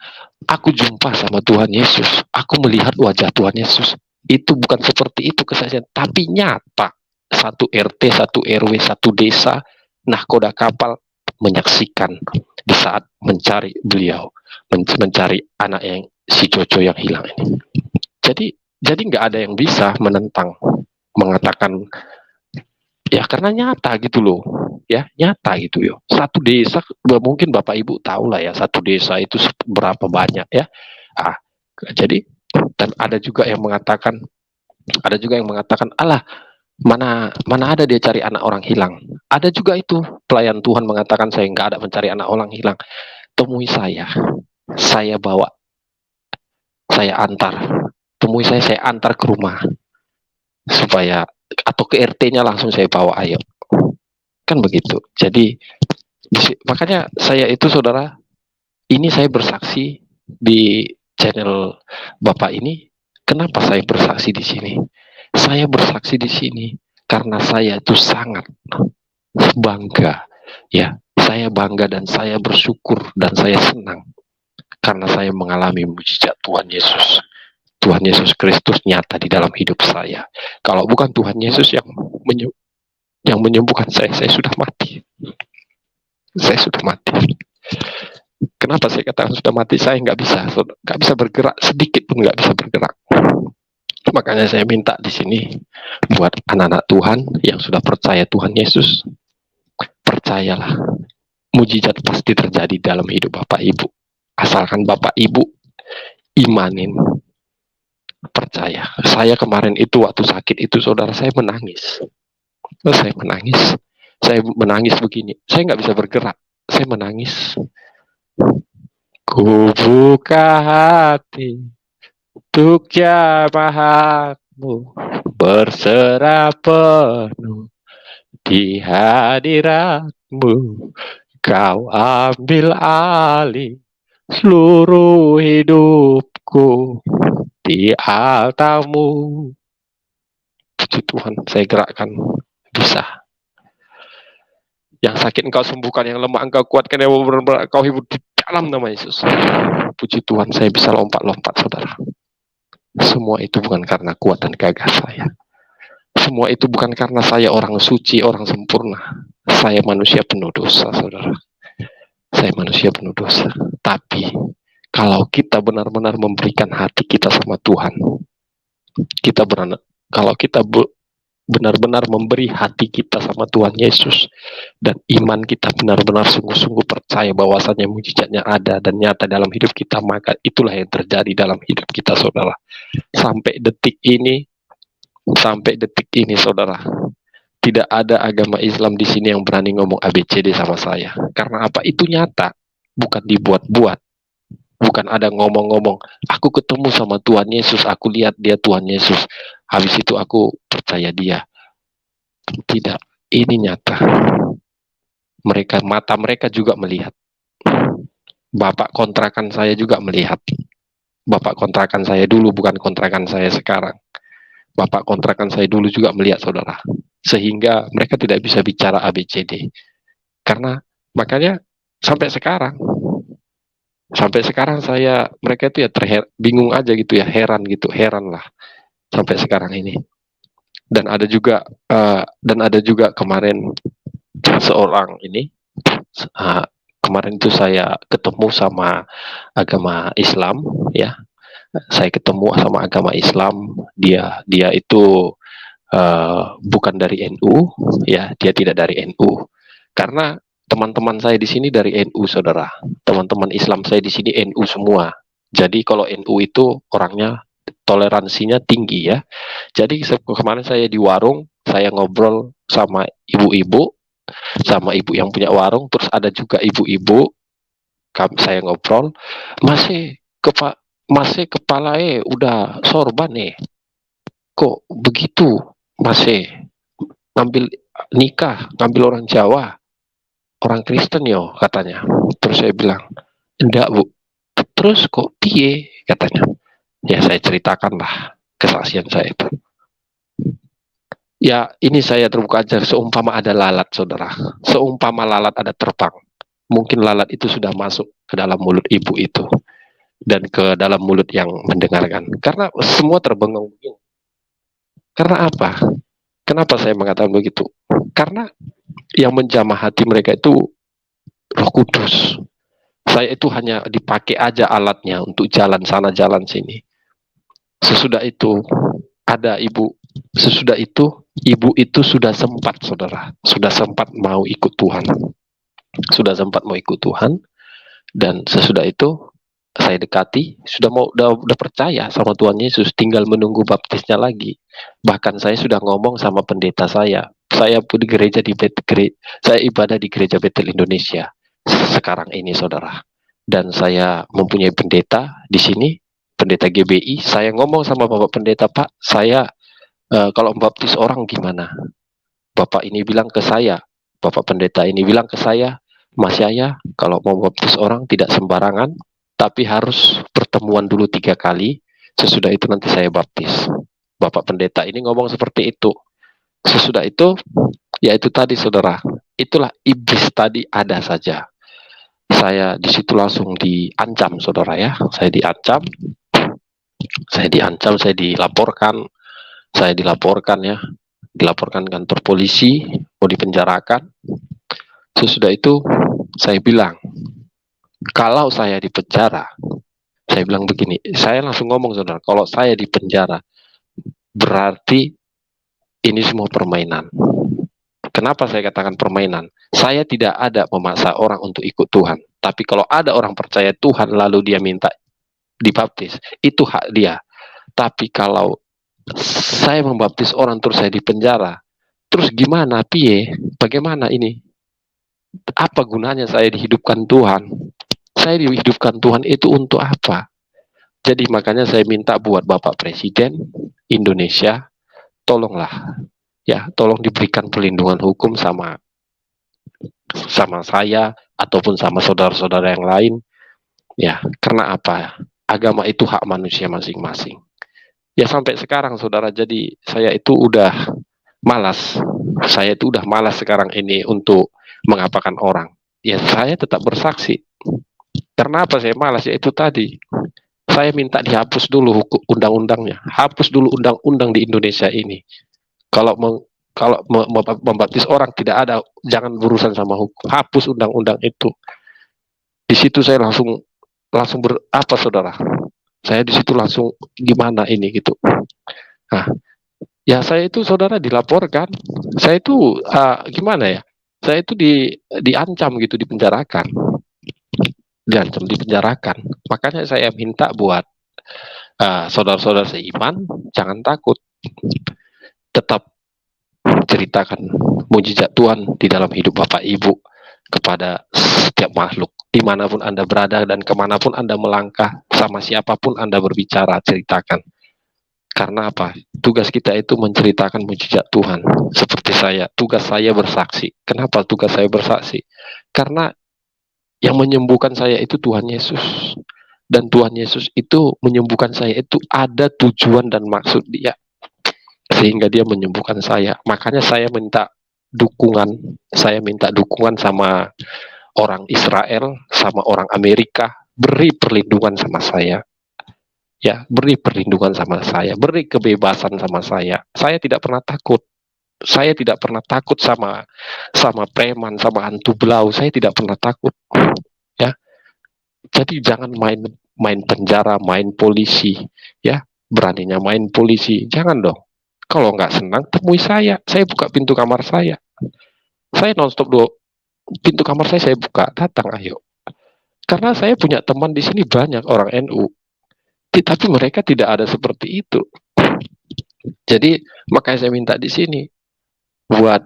aku jumpa sama Tuhan Yesus, aku melihat wajah Tuhan Yesus. Itu bukan seperti itu kesaksian, tapi nyata. Satu RT, satu RW, satu desa, nahkoda kapal menyaksikan di saat mencari beliau, mencari anak yang si Coco yang hilang ini. Jadi nggak ada yang bisa menentang, mengatakan ya, karena nyata gitu loh, ya nyata gitu yo. Satu desa, mungkin Bapak Ibu tahu lah ya, satu desa itu berapa banyak ya. Jadi, dan ada juga yang mengatakan, alah, mana ada dia cari anak orang hilang. Ada juga itu pelayan Tuhan mengatakan, saya nggak ada mencari anak orang hilang. Temui saya bawa saya antar. Temui saya antar ke rumah. Supaya, atau ke RT-nya langsung saya bawa, ayo. Kan begitu. Jadi, makanya saya itu, saudara, ini saya bersaksi di channel Bapak ini. Kenapa saya bersaksi di sini? Saya bersaksi di sini karena saya itu sangat bangga, ya. Saya bangga dan saya bersyukur dan saya senang karena saya mengalami mujizat Tuhan Yesus. Tuhan Yesus Kristus nyata di dalam hidup saya. Kalau bukan Tuhan Yesus yang menyembuhkan saya sudah mati. Saya sudah mati. Kenapa saya katakan sudah mati? Saya nggak bisa bergerak sedikit pun, nggak bisa bergerak. Makanya saya minta di sini buat anak-anak Tuhan yang sudah percaya Tuhan Yesus, percayalah, mujizat pasti terjadi dalam hidup Bapak Ibu. Asalkan Bapak Ibu imanin, percaya. Saya kemarin itu waktu sakit itu, saudara, saya menangis. Saya menangis begini. Saya nggak bisa bergerak. Saya menangis. Ku buka hati untuk jamahatmu, berserah penuh di hadiratmu. Kau ambil alih seluruh hidupku di altarmu. Puji Tuhan, saya gerakkan, bisa. Yang sakit engkau sembuhkan, yang lemah engkau kuatkan, yang benar-benar engkau hibur di dalam nama Yesus. Puji Tuhan, saya bisa lompat-lompat, saudara. Semua itu bukan karena kuat dan gagah saya. Semua itu bukan karena saya orang suci, orang sempurna. Saya manusia penuh dosa, saudara. Saya manusia penuh dosa. Tapi kalau kita benar-benar memberikan hati kita sama Tuhan, kalau kita benar-benar memberi hati kita sama Tuhan Yesus, dan iman kita benar-benar sungguh-sungguh percaya bahwasannya mujizatnya ada dan nyata dalam hidup kita, maka itulah yang terjadi dalam hidup kita, saudara. Sampai detik ini, saudara, tidak ada agama Islam di sini yang berani ngomong ABCD sama saya. Karena apa? Itu nyata, bukan dibuat-buat. Bukan ada ngomong-ngomong, aku ketemu sama Tuhan Yesus, aku lihat dia Tuhan Yesus, habis itu aku percaya dia. Tidak, ini nyata. Mata mereka juga melihat. Bapak kontrakan saya juga melihat. Bapak kontrakan saya dulu, bukan kontrakan saya sekarang. Bapak kontrakan saya dulu juga melihat, saudara. Sehingga mereka tidak bisa bicara ABCD. Karena makanya sampai sekarang mereka itu ya bingung aja gitu ya, heran lah sampai sekarang ini. Dan ada juga kemarin seorang ini, kemarin itu saya ketemu sama agama Islam, ya. Saya ketemu sama agama Islam, dia itu bukan dari NU, ya, dia tidak dari NU. Karena teman-teman saya di sini dari NU, saudara. Teman-teman Islam saya di sini NU semua. Jadi kalau NU itu orangnya toleransinya tinggi, ya. Jadi kemarin saya di warung, saya ngobrol sama ibu-ibu, sama ibu yang punya warung, terus ada juga ibu-ibu, saya ngobrol, masih kepala udah sorban kok begitu, masih ngambil orang Jawa, orang Kristen yo, katanya. Terus saya bilang, enggak Bu. Terus kok piye, katanya. Ya saya ceritakanlah kesaksian saya itu. Ya ini saya terbuka aja, seumpama ada lalat, saudara. Seumpama lalat ada terbang. Mungkin lalat itu sudah masuk ke dalam mulut ibu itu. Dan ke dalam mulut yang mendengarkan. Karena semua terbengong begini. Karena apa? Kenapa saya mengatakan begitu? Karena yang menjamah hati mereka itu Roh Kudus. Saya itu hanya dipakai aja alatnya untuk jalan sana jalan sini. Sesudah itu ibu itu sudah sempat, saudara, sudah sempat mau ikut Tuhan. Dan sesudah itu saya dekati, udah percaya sama Tuhan Yesus, tinggal menunggu baptisnya lagi. Bahkan saya sudah ngomong sama pendeta saya pun di gereja saya ibadah di gereja Betel Indonesia sekarang ini, saudara. Dan saya mempunyai pendeta di sini, pendeta GBI, saya ngomong sama Bapak Pendeta, Pak, saya kalau membaptis orang gimana? Bapak ini bilang ke saya, Bapak Pendeta ini bilang ke saya, Mas Yaya, kalau mau baptis orang tidak sembarangan, tapi harus pertemuan dulu 3 kali, sesudah itu nanti saya baptis. Bapak Pendeta ini ngomong seperti itu. Sesudah itu, ya itu tadi saudara, itulah iblis tadi ada saja. Saya di situ langsung diancam saudara ya, saya diancam, saya dilaporkan ya, dilaporkan kantor polisi, mau dipenjarakan. Sesudah itu saya bilang, kalau saya dipenjara, saya bilang begini, saya langsung ngomong saudara, kalau saya dipenjara, berarti ini semua permainan. Kenapa saya katakan permainan? Saya tidak ada memaksa orang untuk ikut Tuhan. Tapi kalau ada orang percaya Tuhan lalu dia minta dibaptis, itu hak dia. Tapi kalau saya membaptis orang terus saya dipenjara, terus gimana, piye? Bagaimana ini? Apa gunanya saya dihidupkan Tuhan? Saya dihidupkan Tuhan itu untuk apa? Jadi makanya saya minta buat Bapak Presiden Indonesia, tolonglah, ya, tolong diberikan perlindungan hukum sama saya ataupun sama saudara-saudara yang lain. Ya, karena apa? Agama itu hak manusia masing-masing. Ya sampai sekarang saudara, jadi saya itu udah malas. Saya itu udah malas sekarang ini untuk mengapakan orang. Ya saya tetap bersaksi. Karena apa saya malas? Ya itu tadi. Saya minta dihapus dulu undang-undangnya. Hapus dulu undang-undang di Indonesia ini. Kalau membaptis orang tidak ada, jangan berurusan sama hukum. Hapus undang-undang itu. Di situ saya langsung berapa saudara? Saya di situ langsung gimana ini gitu. Nah, ya saya itu saudara dilaporkan. Saya itu gimana ya? Saya itu diancam gitu, dipenjarakan. Makanya saya minta buat saudara-saudara seiman, jangan takut. Tetap ceritakan mujizat Tuhan di dalam hidup Bapak Ibu kepada setiap makhluk. Dimanapun Anda berada dan kemanapun Anda melangkah, sama siapapun Anda berbicara, ceritakan. Karena apa? Tugas kita itu menceritakan mujizat Tuhan. Seperti saya, tugas saya bersaksi. Kenapa tugas saya bersaksi? Karena yang menyembuhkan saya itu Tuhan Yesus. Dan Tuhan Yesus itu menyembuhkan saya itu ada tujuan dan maksud dia. Sehingga dia menyembuhkan saya. Makanya saya minta dukungan sama orang Israel, sama orang Amerika, beri perlindungan sama saya. Ya, beri perlindungan sama saya, beri kebebasan sama saya. Saya tidak pernah takut. Saya tidak pernah takut sama preman, sama hantu belau. Saya tidak pernah takut. Ya. Jadi jangan main penjara, main polisi, ya. Beraninya main polisi. Jangan dong. Kalau nggak senang, temui saya. Saya buka pintu kamar saya. Saya nonstop pintu kamar saya buka. Datang, ayo. Karena saya punya teman di sini banyak orang NU. Tapi mereka tidak ada seperti itu. Jadi makanya saya minta di sini buat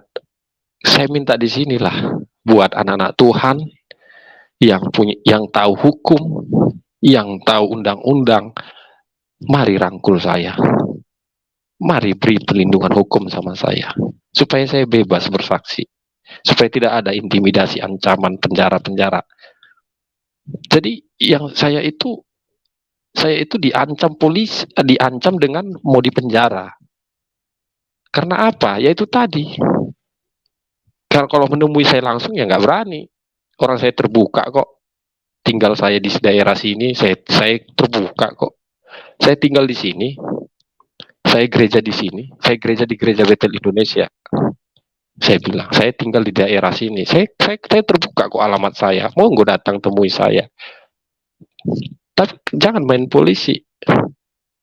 anak-anak Tuhan yang tahu hukum, yang tahu undang-undang, mari rangkul saya. Mari beri perlindungan hukum sama saya supaya saya bebas bersaksi. Supaya tidak ada intimidasi, ancaman, penjara. Jadi yang saya itu diancam polisi, diancam dengan mau dipenjara. Karena apa? Ya itu tadi. Kalau menemui saya langsung ya nggak berani. Orang saya terbuka kok. Tinggal saya di daerah sini, saya terbuka kok. Saya tinggal di sini. Saya gereja di sini. Saya gereja di Gereja Betel Indonesia. Saya bilang, saya tinggal di daerah sini. Saya terbuka kok alamat saya. Mau nggak datang temui saya. Tapi jangan main polisi.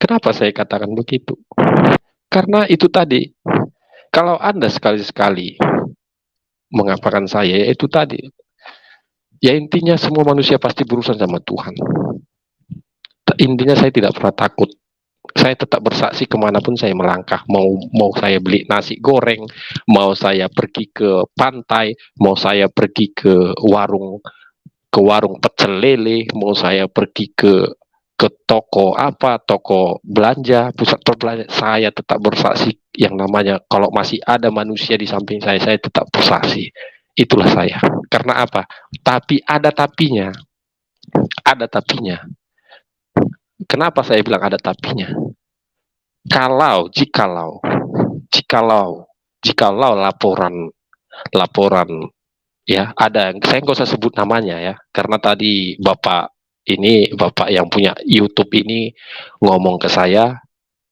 Kenapa saya katakan begitu? Karena itu tadi, kalau Anda sekali-sekali mengapakan saya, ya itu tadi. Ya intinya semua manusia pasti berurusan sama Tuhan. Intinya saya tidak pernah takut. Saya tetap bersaksi kemanapun saya melangkah. Mau saya beli nasi goreng, mau saya pergi ke pantai, mau saya pergi ke warung pecel lele, mau saya pergi ke ke toko apa, toko belanja, pusat perbelanjaan, saya tetap bersaksi yang namanya kalau masih ada manusia di samping saya tetap bersaksi. Itulah saya. Karena apa? Tapi ada tapinya. Ada tapinya. Kenapa saya bilang ada tapinya? Jikalau laporan ya ada, saya nggak usah sebut namanya ya, karena tadi bapak yang punya YouTube ini ngomong ke saya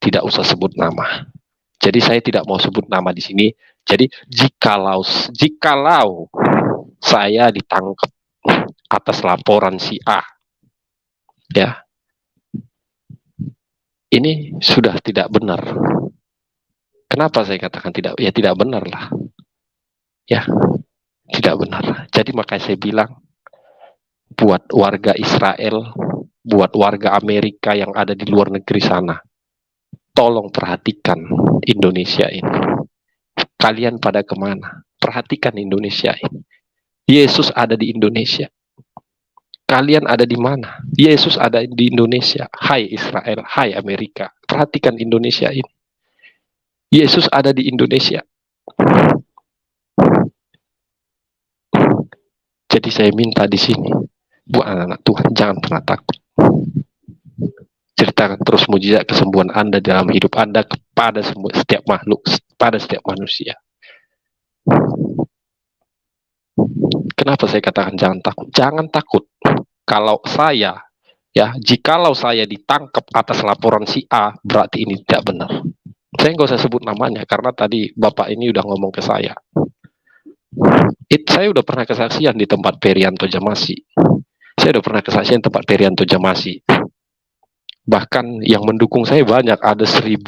tidak usah sebut nama. Jadi saya tidak mau sebut nama di sini. Jadi jikalau saya ditangkap atas laporan si A, ya, ini sudah tidak benar. Kenapa saya katakan tidak? Ya tidak benar lah. Ya, tidak benar. Jadi makanya saya bilang, buat warga Israel, buat warga Amerika yang ada di luar negeri sana, tolong perhatikan Indonesia ini. Kalian pada kemana? Perhatikan Indonesia ini. Yesus ada di Indonesia. Kalian ada di mana? Yesus ada di Indonesia. Hai Israel, hai Amerika. Perhatikan Indonesia ini. Yesus ada di Indonesia. Jadi saya minta di sini, buat anak-anak Tuhan, jangan pernah takut. Ceritakan terus mujizat kesembuhan Anda dalam hidup Anda kepada setiap makhluk, pada setiap manusia. Kenapa saya katakan jangan takut? Jangan takut. Kalau saya, ya, jikalau saya ditangkap atas laporan si A, berarti ini tidak benar. Saya nggak usah sebut namanya, karena tadi Bapak ini udah ngomong ke saya. Saya udah pernah kesaksian di tempat Perianto Jamasi. Saya udah pernah kesaksian tempat Perianto Jamasi. Bahkan yang mendukung saya banyak, ada 1000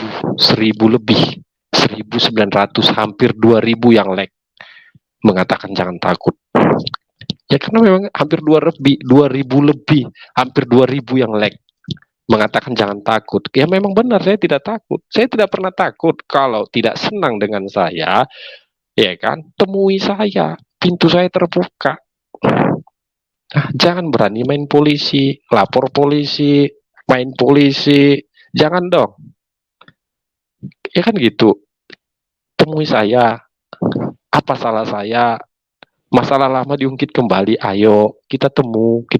lebih, 1900, hampir 2000 yang like, mengatakan jangan takut. Ya karena memang hampir 2000 lebih, hampir 2000 yang like, mengatakan jangan takut. Ya memang benar, saya tidak takut. Saya tidak pernah takut. Kalau tidak senang dengan saya, ya kan, temui saya. Pintu saya terbuka. Nah, jangan berani main polisi, lapor polisi, main polisi. Jangan dong. Ya kan gitu. Temui saya. Apa salah saya? Masalah lama diungkit kembali. Ayo, kita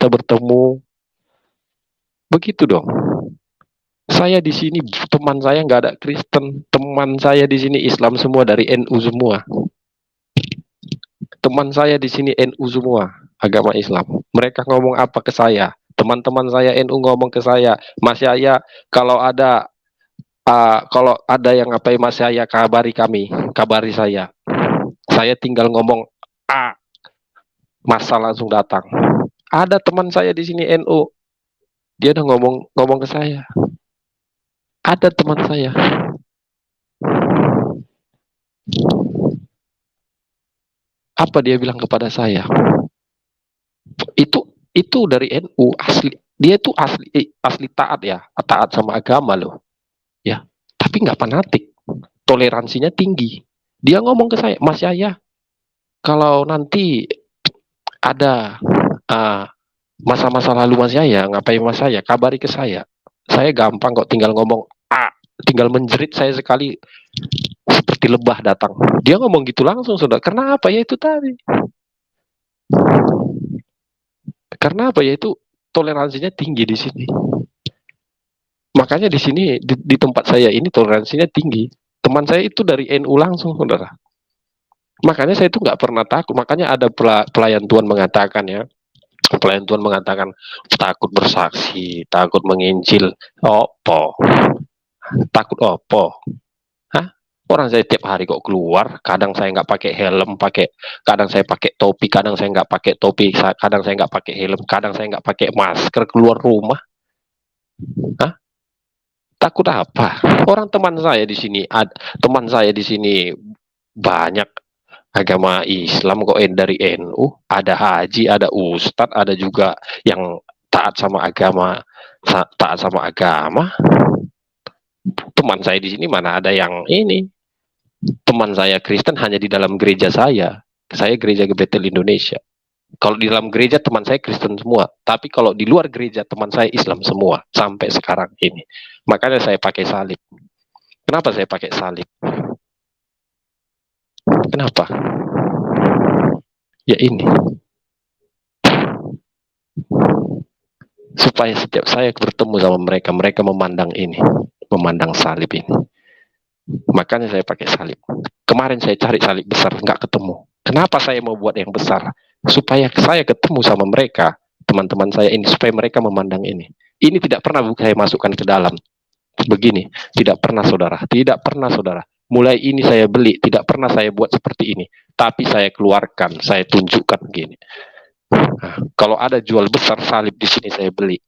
bertemu. Begitu dong. Saya di sini, teman saya nggak ada Kristen, teman saya di sini Islam semua, dari NU semua. Teman saya di sini NU semua, agama Islam. Mereka ngomong apa ke saya? Teman-teman saya NU ngomong ke saya, Mas Yaya, kalau ada yang ngapain Mas Yaya, kabari saya. Saya tinggal ngomong A, masa langsung datang. Ada teman saya di sini NU, dia udah ngomong ke saya. Ada teman saya. Apa dia bilang kepada saya? Itu dari NU asli. Dia itu asli taat ya, taat sama agama loh. Ya, tapi nggak fanatik. Toleransinya tinggi. Dia ngomong ke saya, Mas Yaya, kalau nanti ada masa-masa lalu Mas Yaya, ngapain Mas Yaya, kabari ke saya. Saya gampang kok, tinggal ngomong tinggal menjerit saya sekali seperti lebah datang. Dia ngomong gitu langsung, saudara. Karena apa? Ya itu tadi. Karena apa? Ya itu toleransinya tinggi di sini. Makanya di sini di tempat saya ini toleransinya tinggi. Teman saya itu dari NU langsung, saudara. Makanya saya itu nggak pernah takut. Makanya ada pelayan Tuhan mengatakan ya, pelayan Tuhan mengatakan takut bersaksi, takut menginjil. Opo? Takut opo? Hah? Orang saya tiap hari kok keluar, kadang saya nggak pakai helm, kadang saya pakai topi, kadang saya nggak pakai topi, kadang saya nggak pakai helm, kadang saya nggak pakai masker keluar rumah. Hah? Takut apa? Orang teman saya di sini banyak agama Islam kok, dari NU, ada haji, ada ustadz, ada juga yang taat sama agama. Teman saya di sini mana ada yang ini? Teman saya Kristen hanya di dalam gereja saya. Saya gereja Bethel Indonesia. Kalau di dalam gereja teman saya Kristen semua, tapi kalau di luar gereja teman saya Islam semua sampai sekarang ini. Makanya saya pakai salib. Kenapa saya pakai salib? Kenapa? Ya ini. Supaya setiap saya bertemu sama mereka, mereka memandang ini, memandang salib ini. Makanya saya pakai salib. Kemarin saya cari salib besar, nggak ketemu. Kenapa saya mau buat yang besar? Supaya saya ketemu sama mereka, teman-teman saya ini, supaya mereka memandang ini. Ini tidak pernah saya masukkan ke dalam. Begini, tidak pernah saudara, tidak pernah saudara. Mulai ini saya beli, tidak pernah saya buat seperti ini. Tapi saya keluarkan, saya tunjukkan begini. Nah, kalau ada jual besar salib di sini saya beli.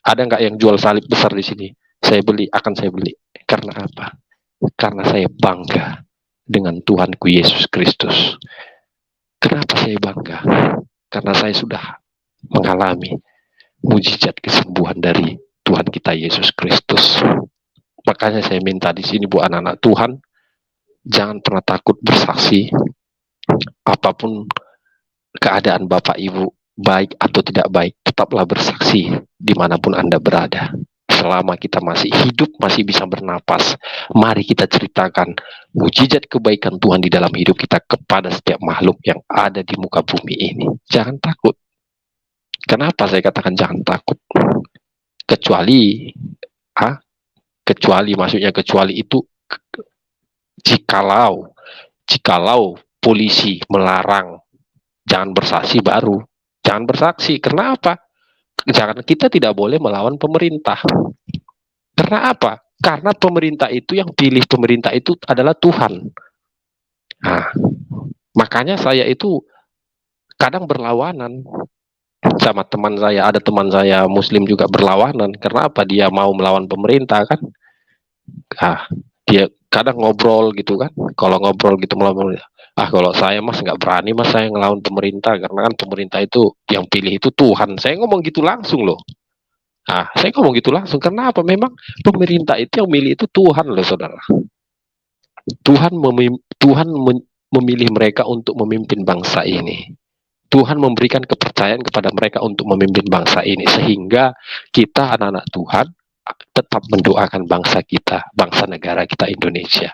Ada nggak yang jual salib besar di sini? Saya beli, akan saya beli. Karena apa? Karena saya bangga dengan Tuhanku Yesus Kristus. Kenapa saya bangga? Karena saya sudah mengalami mujizat kesembuhan dari Tuhan kita Yesus Kristus. Makanya saya minta di sini buat anak-anak Tuhan, jangan pernah takut bersaksi. Apapun keadaan Bapak Ibu, baik atau tidak baik, tetaplah bersaksi dimanapun Anda berada. Selama kita masih hidup, masih bisa bernapas, mari kita ceritakan mujizat kebaikan Tuhan di dalam hidup kita kepada setiap makhluk yang ada di muka bumi ini. Jangan takut. Kenapa saya katakan jangan takut? Kecuali maksudnya kecuali itu jikalau polisi melarang jangan bersaksi baru. Jangan bersaksi. Kenapa? Jangan, kita tidak boleh melawan pemerintah. Karena apa? Karena pemerintah itu, yang pilih pemerintah itu adalah Tuhan. Nah, makanya saya itu kadang berlawanan sama teman saya. Ada teman saya Muslim juga berlawanan. Karena apa? Dia mau melawan pemerintah kan? Dia kadang ngobrol gitu kan. Kalau ngobrol gitu melawan pemerintah. Kalau saya mas nggak berani mas saya ngelawan pemerintah, karena kan pemerintah itu yang pilih itu Tuhan. Saya ngomong gitu langsung loh. Saya ngomong gitu langsung. Kenapa? Memang pemerintah itu yang milih itu Tuhan loh saudara. Tuhan memilih mereka untuk memimpin bangsa ini. Tuhan memberikan kepercayaan kepada mereka untuk memimpin bangsa ini, sehingga kita anak-anak Tuhan tetap mendoakan bangsa kita, bangsa negara kita Indonesia.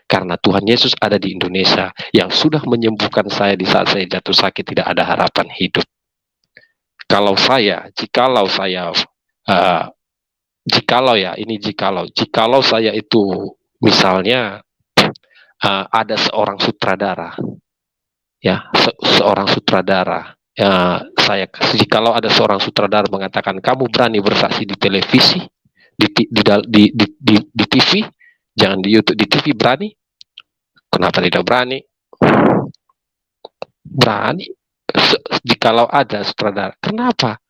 Karena Tuhan Yesus ada di Indonesia yang sudah menyembuhkan saya di saat saya jatuh sakit, tidak ada harapan hidup. Jikalau saya itu misalnya ada seorang sutradara, ya, seorang sutradara, jikalau ada seorang sutradara mengatakan kamu berani bersaksi di televisi, di TV, jangan di YouTube, di TV berani. Kenapa tidak berani? Berani. Jikalau ada sutradara. Kenapa?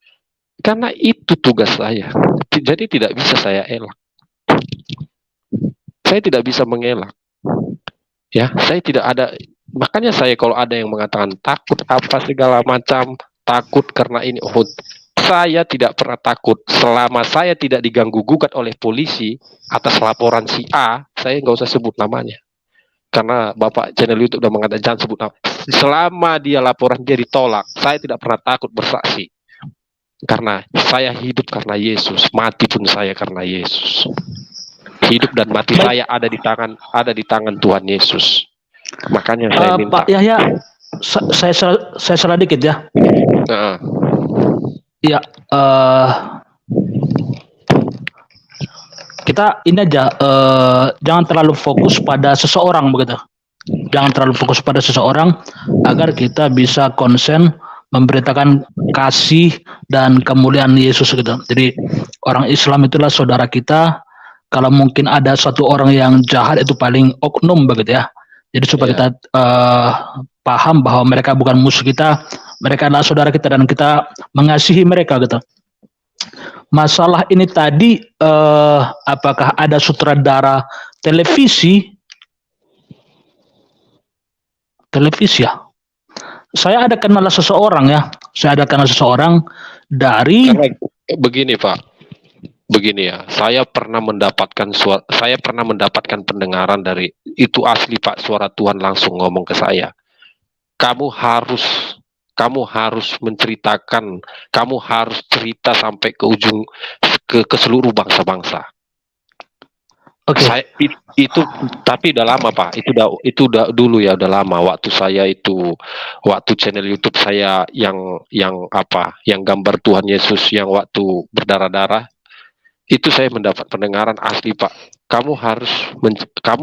Karena itu tugas saya. Jadi tidak bisa saya elak. Saya tidak bisa mengelak. Ya, saya tidak ada. Makanya saya kalau ada yang mengatakan takut apa segala macam, takut karena ini, saya tidak pernah takut. Selama saya tidak diganggu gugat oleh polisi atas laporan si A, saya nggak usah sebut namanya. Karena Bapak channel YouTube udah mengatakan jangan sebut nama. Selama dia laporan dia ditolak, saya tidak pernah takut bersaksi. Karena saya hidup karena Yesus, mati pun saya karena Yesus. Hidup dan mati saya ada di tangan Tuhan Yesus. Makanya saya minta. Pak Yahya, saya salah dikit ya. Ya, kita ini aja, jangan terlalu fokus pada seseorang begitu. Jangan terlalu fokus pada seseorang, agar kita bisa konsen memberitakan kasih dan kemuliaan Yesus gitu. Jadi orang Islam itulah saudara kita. Kalau mungkin ada satu orang yang jahat, itu paling oknum begitu ya. Jadi supaya kita paham bahwa mereka bukan musuh kita, mereka adalah saudara kita dan kita mengasihi mereka gitu. Masalah ini tadi, apakah ada sutradara televisi ya? Saya ada kenal seseorang ya. Dari. Karena begini Pak, begini ya. Saya pernah mendapatkan pendengaran dari itu asli Pak, suara Tuhan langsung ngomong ke saya. Kamu harus Kamu harus menceritakan, kamu harus cerita sampai ke ujung, ke seluruh bangsa-bangsa. Oke. Itu tapi udah lama Pak, itu udah dulu ya, udah lama waktu saya itu, waktu channel YouTube saya yang apa, yang gambar Tuhan Yesus yang waktu berdarah-darah, itu saya mendapat pendengaran asli Pak. Kamu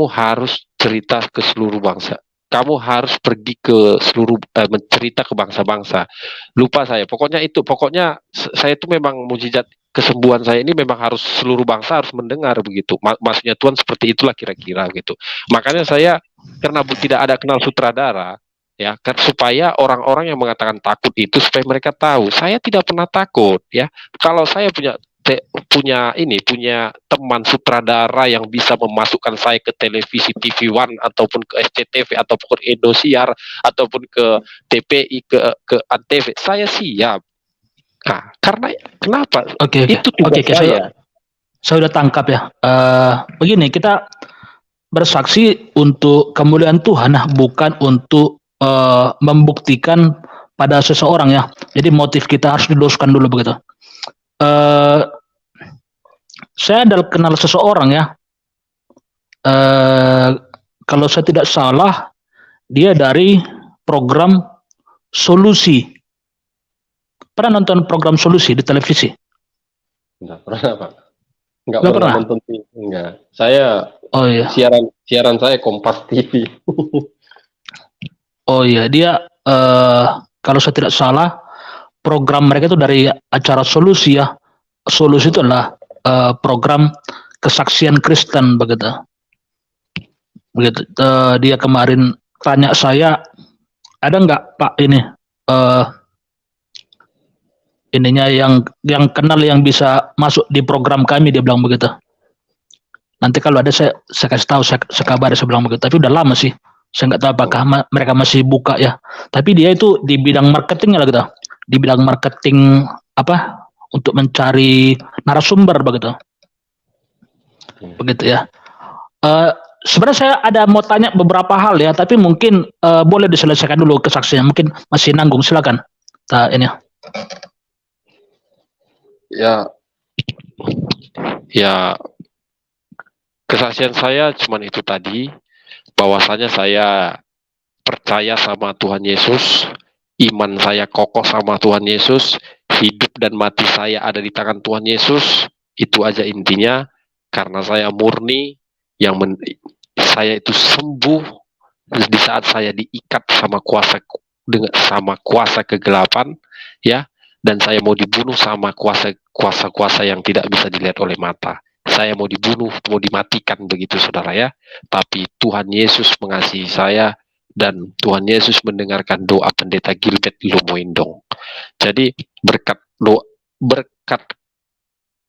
harus cerita ke seluruh bangsa. Kamu harus pergi ke seluruh, mencerita ke bangsa-bangsa. Lupa saya. Pokoknya saya itu memang mujizat kesembuhan saya ini memang harus seluruh bangsa harus mendengar begitu. Maksudnya Tuhan seperti itulah kira-kira gitu. Makanya saya, karena tidak ada kenal sutradara, ya kan, supaya orang-orang yang mengatakan takut itu supaya mereka tahu saya tidak pernah takut ya. Kalau saya punya teman sutradara yang bisa memasukkan saya ke televisi TV One ataupun ke SCTV ataupun ke Indosiar ataupun ke TPI, ke Antv, saya siap. Nah, karena kenapa? Oke. Itu tugas saya. Saya udah tangkap ya. Begini, kita bersaksi untuk kemuliaan Tuhan, bukan untuk membuktikan pada seseorang ya. Jadi motif kita harus diluruskan dulu begitu. Saya adalah kenal seseorang ya. Kalau saya tidak salah, dia dari program Solusi. Pernah nonton program Solusi di televisi? Enggak pernah Pak. Enggak pernah nonton TV. Enggak. Saya siaran saya Kompas TV. Oh iya, dia kalau saya tidak salah program mereka itu dari acara Solusi ya. Solusi itu adalah program kesaksian Kristen begitu. Dia kemarin tanya saya, ada nggak Pak ini ininya yang kenal yang bisa masuk di program kami, dia bilang begitu. Nanti kalau ada saya kasih tahu, saya kabari, saya bilang begitu. Tapi udah lama sih, saya nggak tahu apakah mereka masih buka ya. Tapi dia itu di bidang marketingnya lah gitu, di bidang marketing apa, untuk mencari narasumber begitu. Begitu ya. Sebenarnya saya ada mau tanya beberapa hal ya, tapi mungkin boleh diselesaikan dulu kesaksiannya, mungkin masih nanggung, silakan. Ini ya kesaksian saya cuman itu tadi, bahwasanya saya percaya sama Tuhan Yesus, iman saya kokoh sama Tuhan Yesus, hidup dan mati saya ada di tangan Tuhan Yesus. Itu aja intinya. Karena saya murni, saya itu sembuh di saat saya diikat sama kuasa kegelapan ya, dan saya mau dibunuh sama kuasa yang tidak bisa dilihat oleh mata. Saya mau dibunuh, mau dimatikan begitu saudara ya. Tapi Tuhan Yesus mengasihi saya, dan Tuhan Yesus mendengarkan doa pendeta Gilbert Lumoindong. Jadi berkat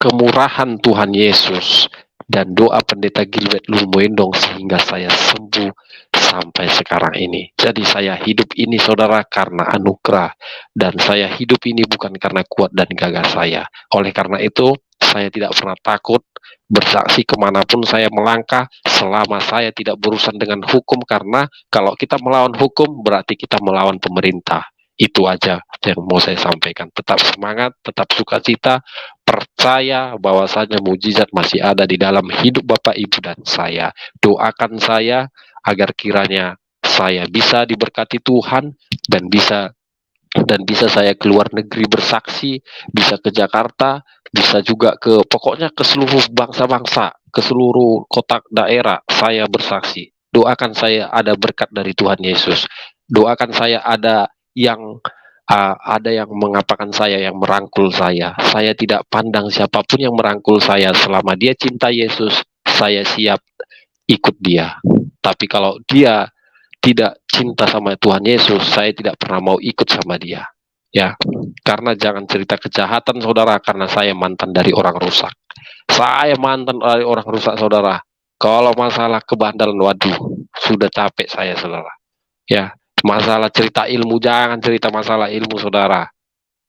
kemurahan Tuhan Yesus dan doa pendeta Gilbert Lumoindong sehingga saya sembuh sampai sekarang ini. Jadi saya hidup ini saudara karena anugerah, dan saya hidup ini bukan karena kuat dan gagah saya. Oleh karena itu saya tidak pernah takut bersaksi kemanapun saya melangkah, selama saya tidak berurusan dengan hukum, karena kalau kita melawan hukum berarti kita melawan pemerintah. Itu aja yang mau saya sampaikan. Tetap semangat, tetap sukacita, percaya bahwasanya mujizat masih ada di dalam hidup Bapak Ibu dan saya. Doakan saya agar kiranya saya bisa diberkati Tuhan dan bisa saya keluar negeri bersaksi, bisa ke Jakarta, bisa juga pokoknya ke seluruh bangsa-bangsa, ke seluruh kota daerah saya bersaksi. Doakan saya ada berkat dari Tuhan Yesus. Doakan saya ada yang mengapakan saya, yang merangkul saya. Saya tidak pandang siapapun yang merangkul saya, selama dia cinta Yesus, saya siap ikut dia. Tapi kalau dia tidak cinta sama Tuhan Yesus, saya tidak pernah mau ikut sama dia. Ya, karena jangan cerita kejahatan saudara, karena saya mantan dari orang rusak. Saya mantan dari orang rusak saudara. Kalau masalah kebandalan, waduh, sudah capek saya saudara. Ya, masalah cerita ilmu, jangan cerita masalah ilmu saudara.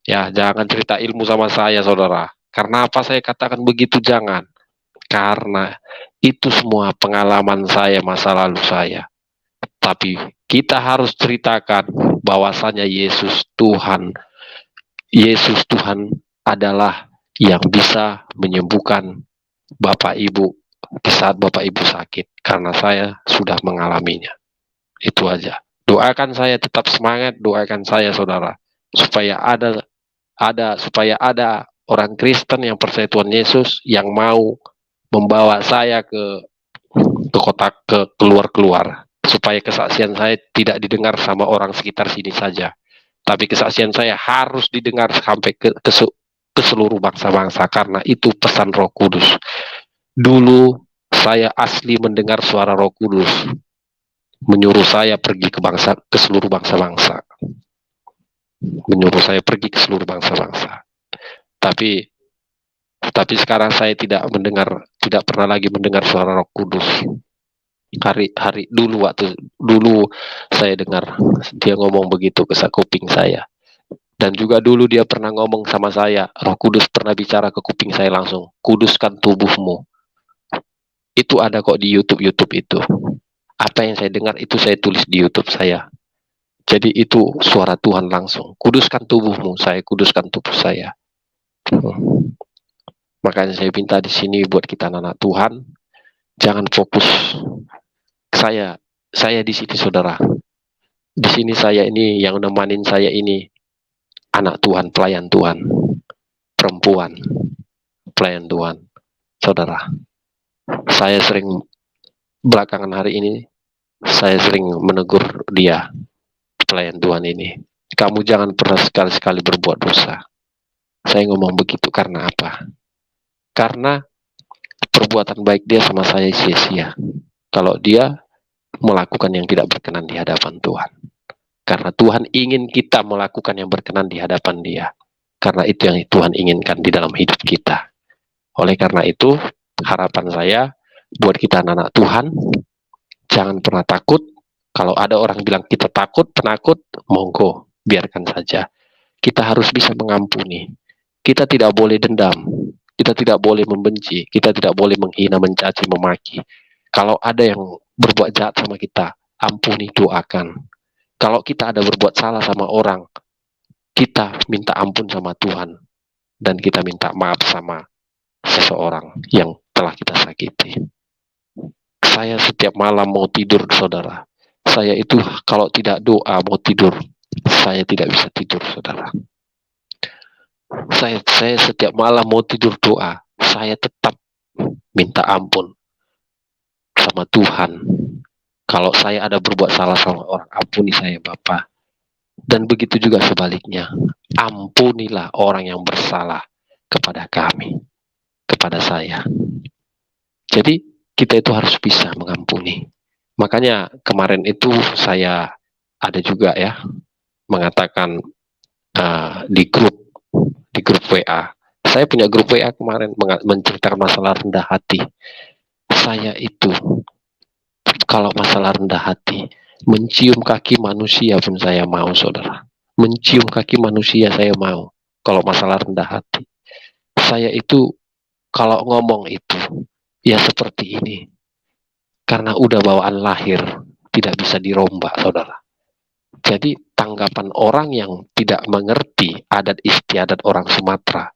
Ya, jangan cerita ilmu sama saya saudara. Karena apa saya katakan begitu? Jangan. Karena itu semua pengalaman saya, masa lalu saya. Tapi kita harus ceritakan bahwasanya Yesus Tuhan adalah yang bisa menyembuhkan Bapak Ibu di saat Bapak Ibu sakit, karena saya sudah mengalaminya. Itu aja. Doakan saya tetap semangat, doakan saya saudara, supaya ada orang Kristen yang percaya Tuhan Yesus yang mau membawa saya ke kota, ke keluar, supaya kesaksian saya tidak didengar sama orang sekitar sini saja, tapi kesaksian saya harus didengar sampai ke seluruh bangsa-bangsa, karena itu pesan Roh Kudus. Dulu saya asli mendengar suara Roh Kudus menyuruh saya pergi ke seluruh bangsa-bangsa. Tapi sekarang saya tidak pernah lagi mendengar suara Roh Kudus. Dulu saya dengar dia ngomong begitu ke kuping saya. Dan juga dulu dia pernah ngomong sama saya, Roh Kudus pernah bicara ke kuping saya langsung, kuduskan tubuhmu. Itu ada kok di YouTube itu. Apa yang saya dengar itu saya tulis di YouTube saya. Jadi itu suara Tuhan langsung, kuduskan tubuhmu, saya kuduskan tubuh saya. Makanya saya minta di sini buat kita anak Tuhan, jangan fokus saya di sini saudara. Di sini saya ini yang nemanin saya ini anak Tuhan, pelayan Tuhan, perempuan, pelayan Tuhan. Saudara, saya sering belakangan hari ini, saya sering menegur dia, pelayan Tuhan ini. Kamu jangan pernah sekali-sekali berbuat dosa. Saya ngomong begitu karena apa? Karena perbuatan baik dia sama saya sia-sia. Kalau dia melakukan yang tidak berkenan di hadapan Tuhan. Karena Tuhan ingin kita melakukan yang berkenan di hadapan Dia. Karena itu yang Tuhan inginkan di dalam hidup kita. Oleh karena itu, harapan saya buat kita anak-anak Tuhan, jangan pernah takut. Kalau ada orang bilang kita takut, penakut, monggo, biarkan saja. Kita harus bisa mengampuni. Kita tidak boleh dendam. Kita tidak boleh membenci. Kita tidak boleh menghina, mencaci, memaki. Kalau ada yang berbuat jahat sama kita, ampuni, doakan. Kalau kita ada berbuat salah sama orang, kita minta ampun sama Tuhan. Dan kita minta maaf sama seseorang yang telah kita sakiti. Saya setiap malam mau tidur, saudara. Saya itu kalau tidak doa mau tidur, saya tidak bisa tidur, saudara. Saya setiap malam mau tidur doa, saya tetap minta ampun sama Tuhan. Kalau saya ada berbuat salah sama orang, ampuni saya Bapa. Dan begitu juga sebaliknya, ampunilah orang yang bersalah kepada kami, kepada saya. Jadi kita itu harus bisa mengampuni. Makanya kemarin itu saya ada juga ya mengatakan di grup WA. Saya punya grup WA kemarin menceritakan masalah rendah hati. Saya itu kalau masalah rendah hati, mencium kaki manusia pun saya mau, saudara. Mencium kaki manusia saya mau. Kalau masalah rendah hati, saya itu kalau ngomong itu ya seperti ini. Karena udah bawaan lahir, tidak bisa dirombak, saudara. Jadi tanggapan orang yang tidak mengerti adat istiadat orang Sumatera,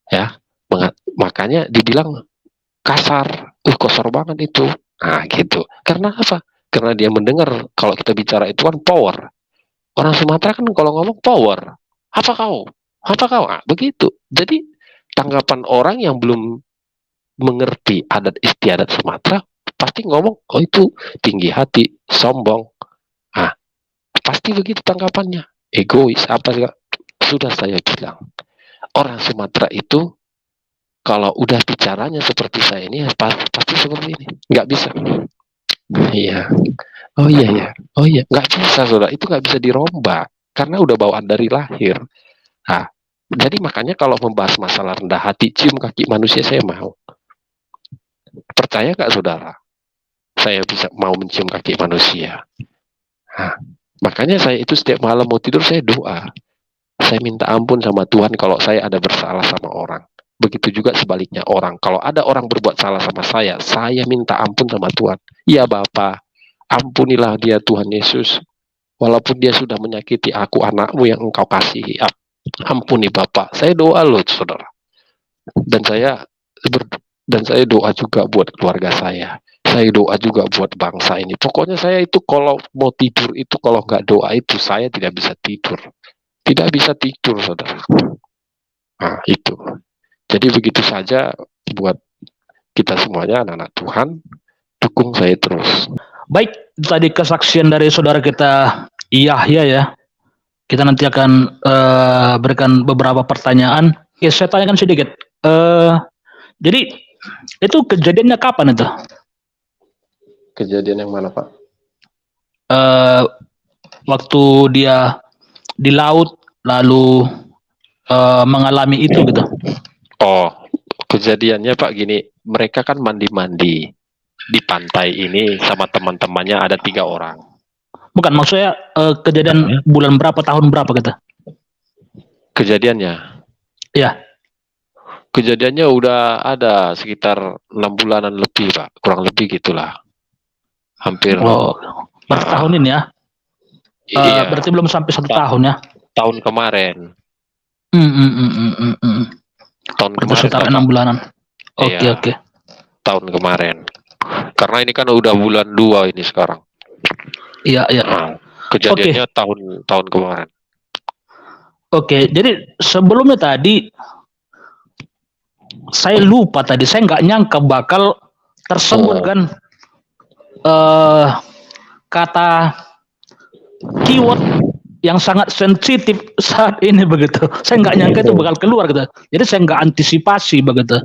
ya, makanya dibilang kasar, kasar banget itu. Nah, gitu. Karena apa? Karena dia mendengar kalau kita bicara itu kan power. Orang Sumatera kan kalau ngomong power. Apa kau? Ah, begitu. Jadi tanggapan orang yang belum mengerti adat istiadat Sumatera pasti ngomong, oh itu tinggi hati, sombong. Ah, pasti begitu tanggapannya. Egois apa juga. Sudah saya bilang. Orang Sumatera itu kalau udah bicaranya seperti saya ini, pasti seperti ini. Nggak bisa. Iya. Oh iya ya. Oh iya. Nggak bisa, saudara. Itu nggak bisa dirombak. Karena udah bawaan dari lahir. Nah, jadi makanya kalau membahas masalah rendah hati, cium kaki manusia, saya mau. Percaya nggak, saudara? Saya bisa mau mencium kaki manusia. Nah, makanya saya itu setiap malam mau tidur, saya doa. Saya minta ampun sama Tuhan kalau saya ada bersalah sama orang. Begitu juga sebaliknya orang. Kalau ada orang berbuat salah sama saya minta ampun sama Tuhan. Ya Bapa, ampunilah dia Tuhan Yesus. walaupun dia sudah menyakiti aku, anakmu yang engkau kasihi, ampuni Bapak. Saya doa loh, saudara. Dan saya dan saya doa juga buat keluarga saya. Saya doa juga buat bangsa ini. Pokoknya saya itu kalau mau tidur itu, kalau nggak doa itu saya tidak bisa tidur. Tidak bisa tidur, saudara. Nah, itu. Jadi begitu saja buat kita semuanya, anak-anak Tuhan. Dukung saya terus. Baik, tadi kesaksian dari saudara kita Yahya ya. Kita nanti akan berikan beberapa pertanyaan. Ya, saya tanyakan sedikit. Jadi itu kejadiannya kapan itu? Kejadian yang mana, Pak? Waktu dia di laut lalu mengalami itu gitu. Oh, kejadiannya Pak gini, mereka kan mandi-mandi di pantai ini sama teman-temannya, ada 3 orang. Bukan, maksudnya kejadian bulan berapa, tahun berapa gitu? Kejadiannya? Iya. Kejadiannya udah ada sekitar 6 bulanan lebih, Pak. Kurang lebih gitulah. Hampir. Oh, berarti tahun ini ya? Iya. Berarti belum sampai 1 tahun ya? Tahun kemarin. Tahun berarti kemarin, sekitar 6 bulanan. Oke, Iya. oke. Tahun kemarin. Karena ini kan udah bulan 2 ini sekarang. Iya, iya. Kejadiannya tahun kemarin. Oke, jadi sebelumnya tadi saya lupa tadi, saya nggak nyangka bakal tersebut kan kata keyword yang sangat sensitif saat ini begitu. Saya nggak nyangka itu bakal keluar gitu. Jadi saya nggak antisipasi begitu.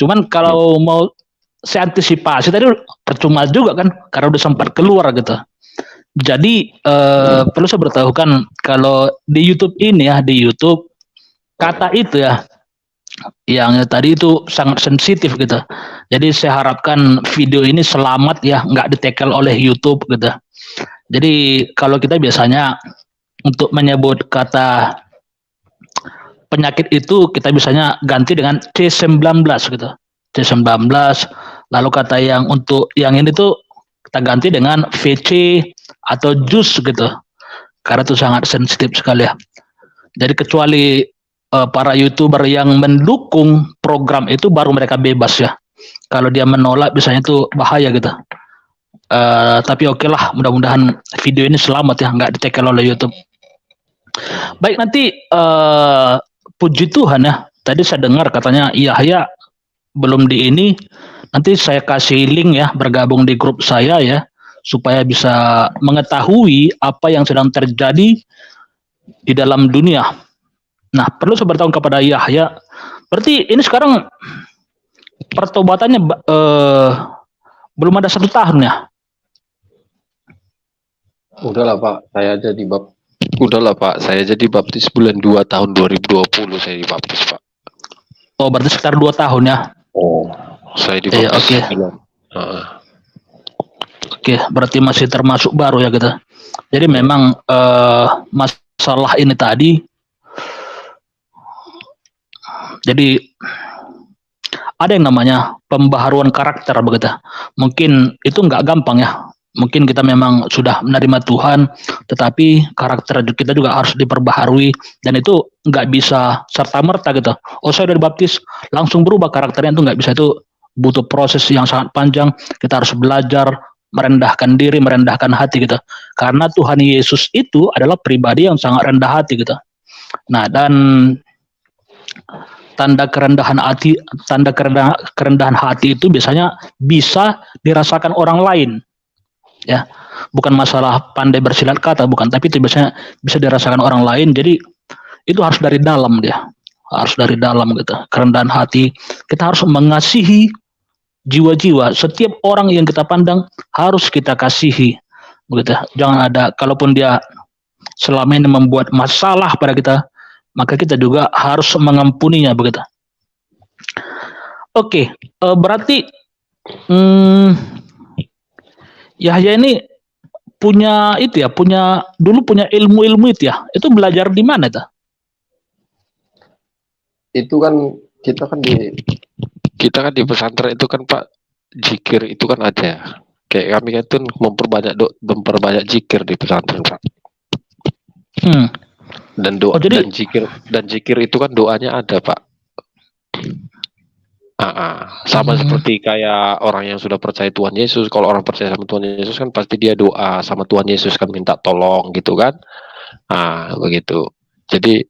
Cuman kalau mau saya antisipasi tadi percuma juga kan, karena udah sempat keluar gitu. Jadi perlu saya beritahukan kalau di YouTube ini ya, di YouTube kata itu ya, yang tadi itu sangat sensitif gitu. Jadi saya harapkan video ini selamat ya, nggak ditekel oleh YouTube gitu. Jadi kalau kita biasanya untuk menyebut kata penyakit itu kita biasanya ganti dengan C19 gitu. C19, lalu kata yang untuk yang ini tuh kita ganti dengan VC atau jus gitu. Karena itu sangat sensitif sekali ya. Jadi kecuali para YouTuber yang mendukung program itu baru mereka bebas ya. Kalau dia menolak biasanya itu bahaya gitu. Tapi oke lah, mudah-mudahan video ini selamat ya, nggak ditekel oleh YouTube. Baik, nanti puji Tuhan ya, tadi saya dengar katanya Yahya belum di ini, nanti saya kasih link ya, bergabung di grup saya ya, supaya bisa mengetahui apa yang sedang terjadi di dalam dunia. Nah, perlu saya beritahu kepada Yahya, berarti ini sekarang pertobatannya belum ada 1 tahun ya? Udahlah Pak, saya jadi baptis bulan 2 tahun 2020 saya dibaptis Pak. Oh, berarti sekitar 2 tahun ya? Oh, saya dibaptis. Oke. Oke, berarti masih termasuk baru ya gitu. Jadi memang masalah ini tadi, jadi ada yang namanya pembaharuan karakter begitu. Mungkin itu nggak gampang ya. Mungkin kita memang sudah menerima Tuhan, tetapi karakter kita juga harus diperbaharui, dan itu nggak bisa serta merta gitu. Oh, saya udah dibaptis langsung berubah karakternya, itu nggak bisa. Itu butuh proses yang sangat panjang. Kita harus belajar merendahkan diri, merendahkan hati gitu. Karena Tuhan Yesus itu adalah pribadi yang sangat rendah hati gitu. Nah, dan tanda kerendahan hati itu biasanya bisa dirasakan orang lain. Ya, bukan masalah pandai bersilat kata, bukan, tapi itu biasanya bisa dirasakan orang lain. Jadi itu harus dari dalam dia, harus dari dalam gitu. Kerendahan hati, kita harus mengasihi jiwa-jiwa. Setiap orang yang kita pandang harus kita kasihi, begitu. Jangan ada, kalaupun dia selama ini membuat masalah pada kita, maka kita juga harus mengampuninya, begitu. Oke, berarti Yahya ini punya itu ya, dulu punya ilmu-ilmu itu ya. Itu belajar di mana itu? Itu kan kita kan di pesantren itu kan Pak, zikir itu kan ada. Kayak kami kan memperbanyak zikir di pesantren Pak. Dan doa Oh, jadi dan zikir itu kan doanya ada, Pak. Sama seperti kayak orang yang sudah percaya Tuhan Yesus. Kalau orang percaya sama Tuhan Yesus kan pasti dia doa sama Tuhan Yesus, kan minta tolong gitu kan. Begitu. Jadi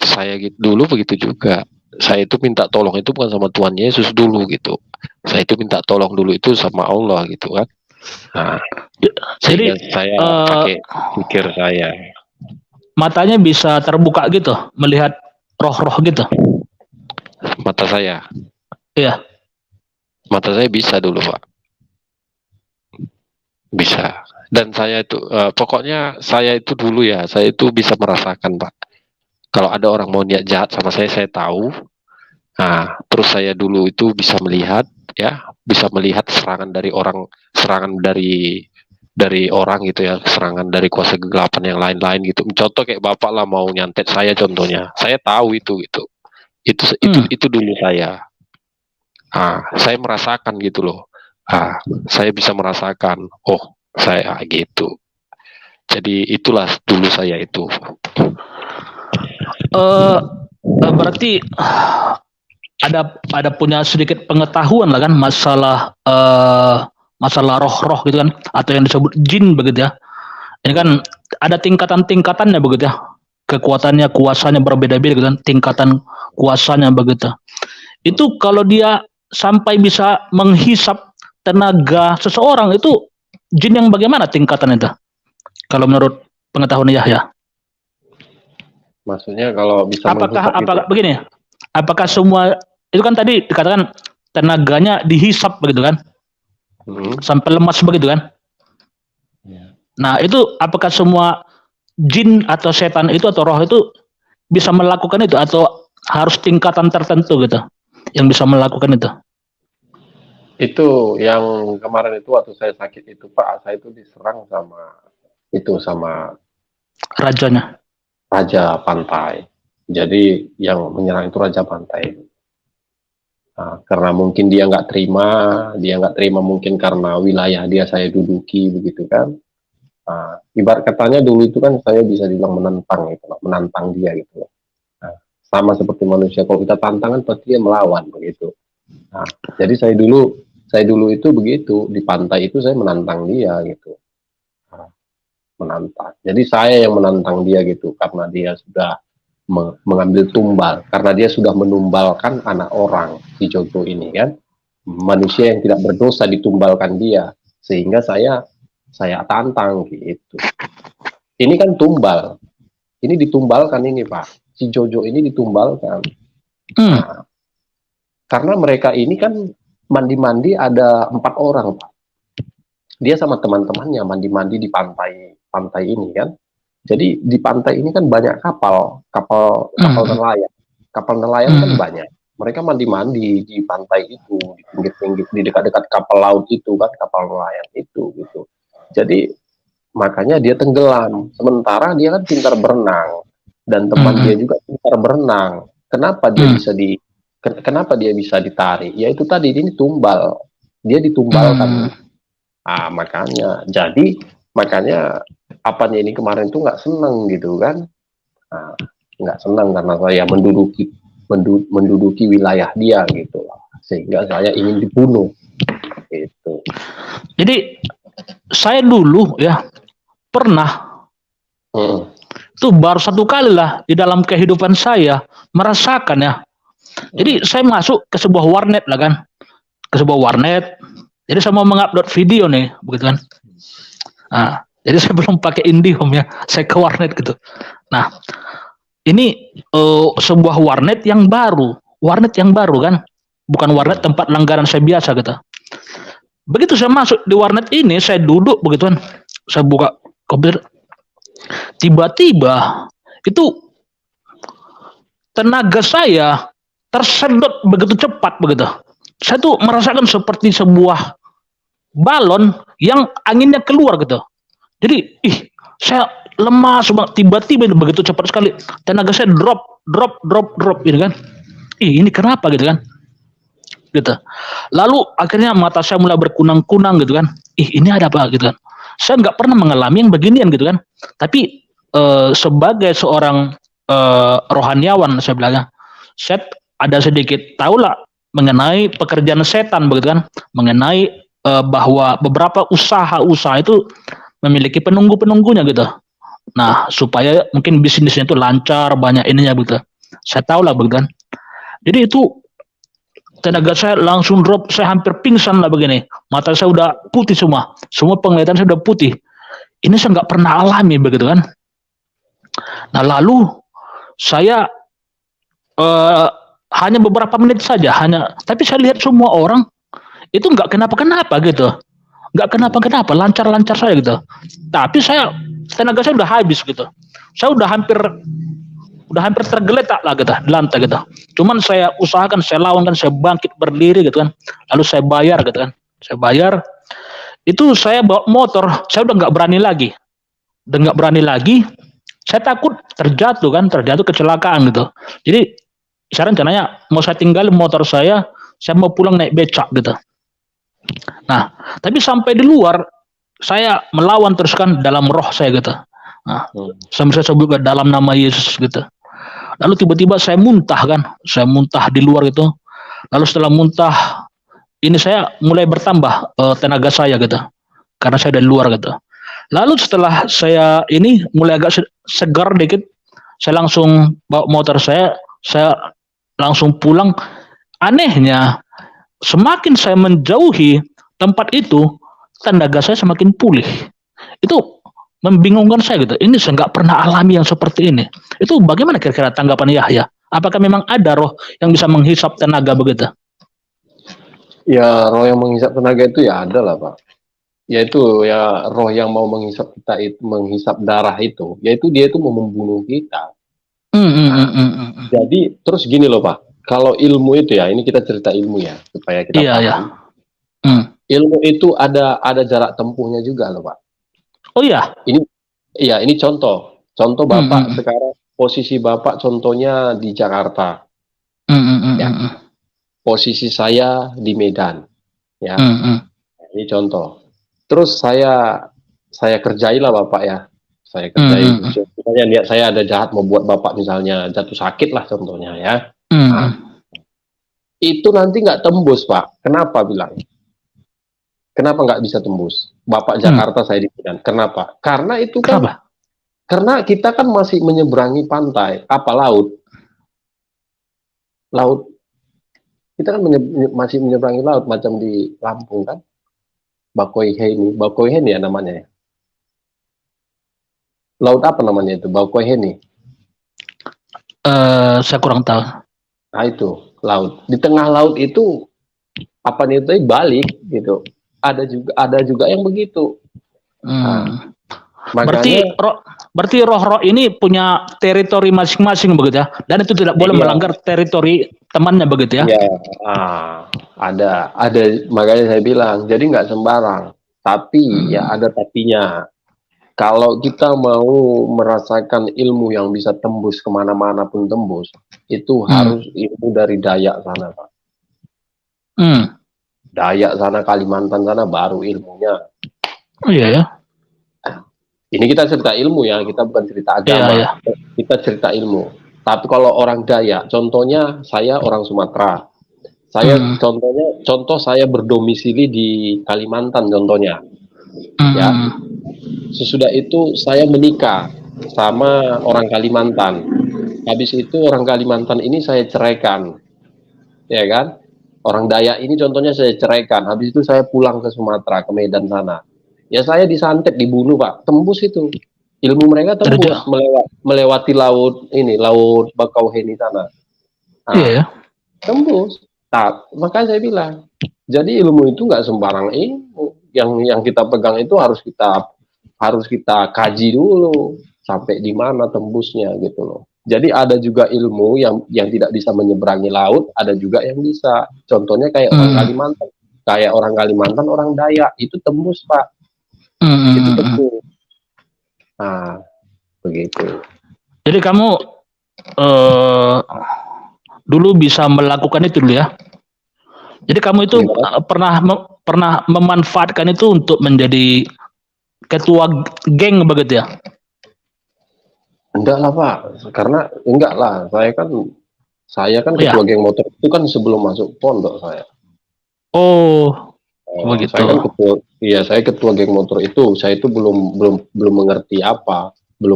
saya dulu begitu juga. Saya itu minta tolong itu bukan sama Tuhan Yesus dulu gitu. Saya itu minta tolong dulu itu sama Allah gitu kan. Sehingga jadi saya pakai pikir saya. matanya bisa terbuka gitu, melihat roh-roh gitu. Mata saya. Iya. Mata saya bisa dulu, Pak. Bisa. Dan saya itu pokoknya saya itu dulu ya, saya itu bisa merasakan, Pak. Kalau ada orang mau niat jahat sama saya tahu. Terus saya dulu itu bisa melihat ya, bisa melihat serangan dari orang, serangan dari orang gitu ya, serangan dari kuasa kegelapan yang lain-lain gitu. Contoh kayak Bapak lah mau nyantet saya contohnya. Saya tahu itu gitu. Itu dulu saya. Saya merasakan gitu loh. Saya bisa merasakan, oh saya gitu. Jadi itulah dulu saya itu. Berarti ada punya sedikit pengetahuan lah kan masalah masalah roh-roh gitu kan, atau yang disebut jin begitu ya. Ini kan ada tingkatan-tingkatannya begitu ya. Kekuatannya, kuasanya berbeda-beda gitu kan, tingkatan kuasanya begitu. Itu kalau dia sampai bisa menghisap tenaga seseorang, itu jin yang bagaimana tingkatan itu? Kalau menurut pengetahuan Yahya. Maksudnya kalau bisa apakah itu. Begini, apakah semua itu kan tadi dikatakan tenaganya dihisap begitu kan, sampai lemas begitu kan? Nah itu apakah semua jin atau setan itu atau roh itu bisa melakukan itu, atau harus tingkatan tertentu gitu yang bisa melakukan itu? Itu yang kemarin itu waktu saya sakit itu, Pak, saya itu diserang sama rajanya, raja pantai. Jadi yang menyerang itu raja pantai. Karena mungkin dia nggak terima mungkin karena wilayah dia saya duduki begitu kan. Ibarat katanya dulu itu kan saya bisa dibilang menantang dia gitu. Sama seperti manusia, kalau kita tantangan pasti dia melawan begitu. Jadi saya dulu itu begitu, di pantai itu saya menantang dia gitu. Menantang. Jadi saya yang menantang dia gitu, karena dia sudah mengambil tumbal, karena dia sudah menumbalkan anak orang, si Jojo ini kan, manusia yang tidak berdosa ditumbalkan dia, sehingga saya tantang gitu. Ini kan tumbal, ini ditumbalkan ini Pak, si Jojo ini ditumbalkan. Karena mereka ini kan mandi-mandi ada 4 orang Pak. Dia sama teman-temannya mandi-mandi di pantai ini kan. Jadi di pantai ini kan banyak kapal nelayan. Kapal nelayan kan banyak. Mereka mandi-mandi di pantai itu, di pinggir-pinggir, di dekat-dekat kapal laut itu kan, kapal nelayan itu gitu. Jadi makanya dia tenggelam. Sementara dia kan pintar berenang, dan teman dia juga pintar berenang. Kenapa dia bisa ditarik? Ya itu tadi, ini tumbal. Dia ditumbalkan. Makanya apanya ini kemarin tuh nggak seneng gitu kan, nggak seneng karena saya menduduki wilayah dia gitu, sehingga saya ingin dibunuh gitu. Jadi saya dulu ya pernah tuh baru 1 kali lah di dalam kehidupan saya merasakan ya. Jadi saya masuk ke sebuah warnet lah kan, ke sebuah warnet. Jadi saya mau mengupload video nih, begitu kan. Jadi saya belum pakai IndiHome ya, saya ke warnet gitu. Nah, ini sebuah warnet yang baru kan, bukan warnet tempat langganan saya biasa gitu. Begitu saya masuk di warnet ini, saya duduk begitu kan, saya buka komputer, tiba-tiba itu tenaga saya tersedot begitu cepat begitu. Saya tuh merasakan seperti sebuah balon yang anginnya keluar gitu. Jadi saya lemas banget, tiba-tiba begitu cepat sekali tenaga saya drop gitu kan. Ini kenapa gitu kan, gitu. Lalu akhirnya mata saya mulai berkunang-kunang gitu kan. Ini ada apa gitu kan. Saya nggak pernah mengalami yang beginian gitu kan. Tapi sebagai seorang rohaniawan, saya bilangnya, saya ada sedikit tahulah mengenai pekerjaan setan, begitu kan, mengenai bahwa beberapa usaha-usaha itu memiliki penunggu-penunggunya gitu. Nah, supaya mungkin bisnisnya itu lancar, banyak ininya begitu. Saya tahu lah begitu kan. Jadi itu tenaga saya langsung drop, saya hampir pingsan lah begini. Mata saya udah putih semua penglihatan saya udah putih. Ini saya nggak pernah alami begitu kan. Nah lalu saya hanya beberapa menit saja, tapi saya lihat semua orang itu nggak kenapa-kenapa gitu, nggak kenapa-kenapa, lancar-lancar saya gitu. Tapi tenaga saya udah habis gitu. Saya udah hampir tergeletak lah gitu di lantai gitu. Cuman saya usahakan, saya lawan kan, saya bangkit berdiri gitu kan. Lalu saya bayar gitu kan. Saya bayar. Itu saya bawa motor, saya udah nggak berani lagi. Saya takut terjatuh kecelakaan gitu. Jadi saya rencananya mau saya tinggalin motor saya mau pulang naik becak gitu. Nah, tapi sampai di luar saya melawan terus kan dalam roh saya gitu. Nah, sampai saya sebut dalam nama Yesus gitu. Lalu tiba-tiba saya muntah di luar itu. Lalu setelah muntah, ini saya mulai bertambah tenaga saya gitu, karena saya dari luar gitu. Lalu setelah saya ini mulai agak segar dikit, saya langsung bawa motor saya langsung pulang. Anehnya, semakin saya menjauhi tempat itu, tenaga saya semakin pulih. Itu membingungkan saya gitu. Ini saya nggak pernah alami yang seperti ini. Itu bagaimana kira-kira tanggapan Yahya? Apakah memang ada roh yang bisa menghisap tenaga begitu? Ya, roh yang menghisap tenaga itu ya ada lah, Pak. Yaitu ya roh yang mau menghisap kita itu, menghisap darah itu, yaitu dia itu mau membunuh kita. Jadi terus gini loh, Pak. Kalau ilmu itu ya, ini kita cerita ilmu ya, supaya kita paham. Ilmu itu ada jarak tempuhnya juga loh, Pak. Oh iya. Ini contoh Bapak sekarang, posisi Bapak contohnya di Jakarta. Ya. Posisi saya di Medan. Ya. Ini contoh. Terus saya kerjailah Bapak ya. Saya kerjain. Misalnya lihat saya ada jahat membuat Bapak misalnya jatuh sakit lah contohnya ya. Nah, itu nanti nggak tembus, Pak. Kenapa bilang? Kenapa nggak bisa tembus? Bapak Jakarta, saya di Medan. Kenapa? Karena itu kan, karena kita kan masih menyeberangi pantai, laut. Kita kan masih menyeberangi laut, macam di Lampung kan. Bakoiheni ya namanya. Laut apa namanya itu? Bakoiheni. Saya kurang tahu. Nah itu, laut. Di tengah laut itu, apa nih itu balik gitu. Ada juga yang begitu. Nah, berarti roh-roh ini punya teritori masing-masing begitu ya, dan itu tidak boleh melanggar teritori temannya begitu ya? Iya, ada makanya saya bilang, jadi nggak sembarang. Tapi ya ada tapinya. Kalau kita mau merasakan ilmu yang bisa tembus kemana-mana pun tembus, itu harus ilmu dari Dayak sana, Pak. Dayak sana, Kalimantan sana baru ilmunya. Oh iya ya. Ini kita cerita ilmu ya, kita bukan cerita agama. Iya. Kita cerita ilmu. Tapi kalau orang Dayak, contohnya saya orang Sumatera. Contoh saya berdomisili di Kalimantan contohnya. Ya. Sesudah itu saya menikah sama orang Kalimantan. Habis itu orang Kalimantan ini saya ceraikan. Ya kan? Orang Dayak ini contohnya saya ceraikan. Habis itu saya pulang ke Sumatera, ke Medan sana. Ya saya disantet, dibunuh, Pak. Tembus itu. Ilmu mereka tembus melewati laut Bakauheni sana. Nah, iya. Tembus. Nah, makanya saya bilang, jadi ilmu itu nggak sembarang ilmu. Yang kita pegang itu harus kita kaji dulu sampai di mana tembusnya gitu loh. Jadi ada juga ilmu yang tidak bisa menyeberangi laut, ada juga yang bisa. Contohnya kayak orang Kalimantan, orang Dayak itu tembus, Pak. Itu tembus. Nah, begitu. Jadi kamu dulu bisa melakukan itu dulu ya. Jadi kamu itu pernah memanfaatkan itu untuk menjadi ketua geng begitu ya? Enggak lah Pak, karena enggak lah, saya kan Oh ya. ketua geng motor itu kan sebelum masuk pondok saya. Oh, Saya begitu. kan saya ketua geng motor itu, saya itu belum mengerti apa, Hmm,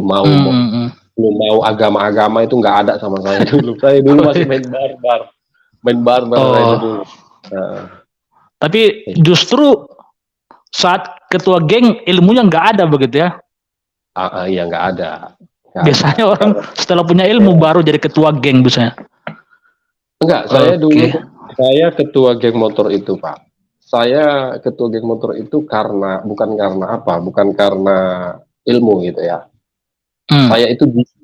hmm. belum mau agama-agama itu nggak ada sama saya dulu. Saya dulu masih main barbar saya itu dulu. Oh, Nah, tapi eh, justru saat ketua geng ilmunya nggak ada begitu ya. iya nggak ada. Biasanya orang Karena, setelah punya ilmu ya, baru jadi ketua geng biasanya. enggak, Oke. saya ketua geng motor itu Pak. Saya ketua geng motor itu bukan karena apa, bukan karena ilmu gitu ya. Hmm.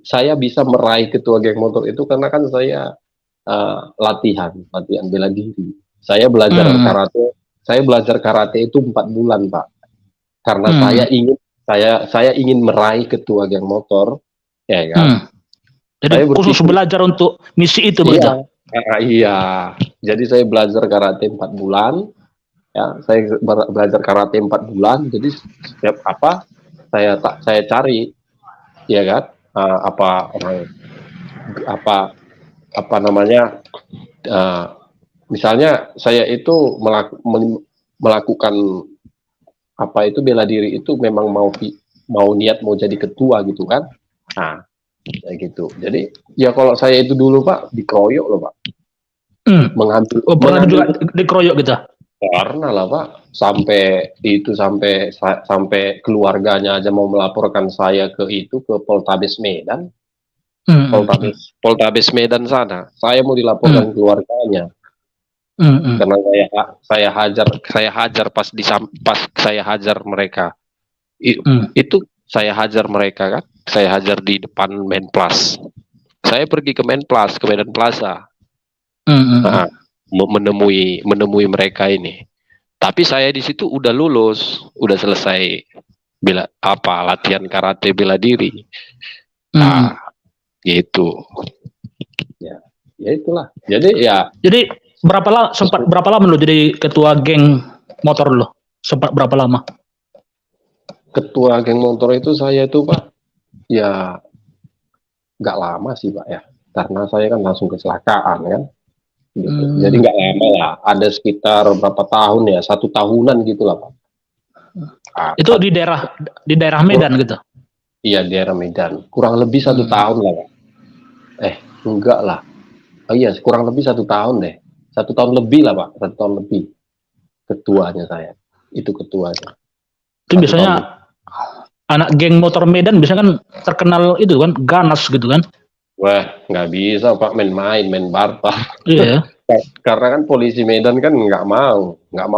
Saya bisa meraih ketua geng motor itu karena kan saya latihan bela diri. Hmm. Saya belajar karate itu 4 bulan Pak. Karena Hmm. saya ingin meraih ketua geng motor, ya kan? Hmm. Jadi Saya khusus berpikir, belajar untuk misi itu begitu. iya, iya. Jadi saya belajar karate 4 bulan, ya. Belajar karate 4 bulan. Jadi setiap apa saya cari, ya kan? Apa orang apa apa namanya? eh, Misalnya saya itu melakukan apa itu bela diri itu memang mau niat mau jadi ketua gitu kan. Nah, kayak gitu. Jadi ya kalau saya itu dulu Pak dikeroyok loh Pak. Hmm. Mengambil Oh, pernah mengambil juga dikeroyok gitu. karena lah Pak sampai keluarganya aja mau melaporkan saya ke Poltabes Medan. Hmm. Hmm. Poltabes Medan sana. Saya mau Hmm. dilaporkan keluarganya Hmm. Hmm. karena saya hajar pas saya hajar mereka. Hmm. Itu saya hajar mereka kan. Saya hajar di depan Menplas. Saya pergi ke Menplas, ke Medan Plaza. Hmm. Hmm. Hmm. Nah, menemui mereka ini. Tapi saya di situ udah lulus, udah selesai latihan karate bela diri. Hmm. Nah, gitu. Ya, ya itulah. Jadi ya Jadi berapa lama lo jadi ketua geng motor lo? Sempat berapa lama? ketua geng motor itu saya itu Pak, ya nggak lama sih Pak ya. Karena saya kan langsung kecelakaan kan. Gitu. Jadi Hmm. nggak lama lah, ada sekitar berapa tahun ya, 1 tahunan gitu lah Pak. Ah, Itu di daerah Medan gitu. iya di daerah Medan, kurang lebih satu Hmm. tahun lah Pak. Enggak lah, oh iya kurang lebih 1 tahun deh, 1 tahun lebih lah Pak, 1 tahun lebih ketuanya saya, itu ketuanya, Itu 1 tahun lebih. biasanya anak geng motor Medan biasanya kan terkenal itu kan ganas gitu kan. Wah nggak bisa Pak main-main, main barbar. Iya ya. Karena kan polisi Medan kan nggak mau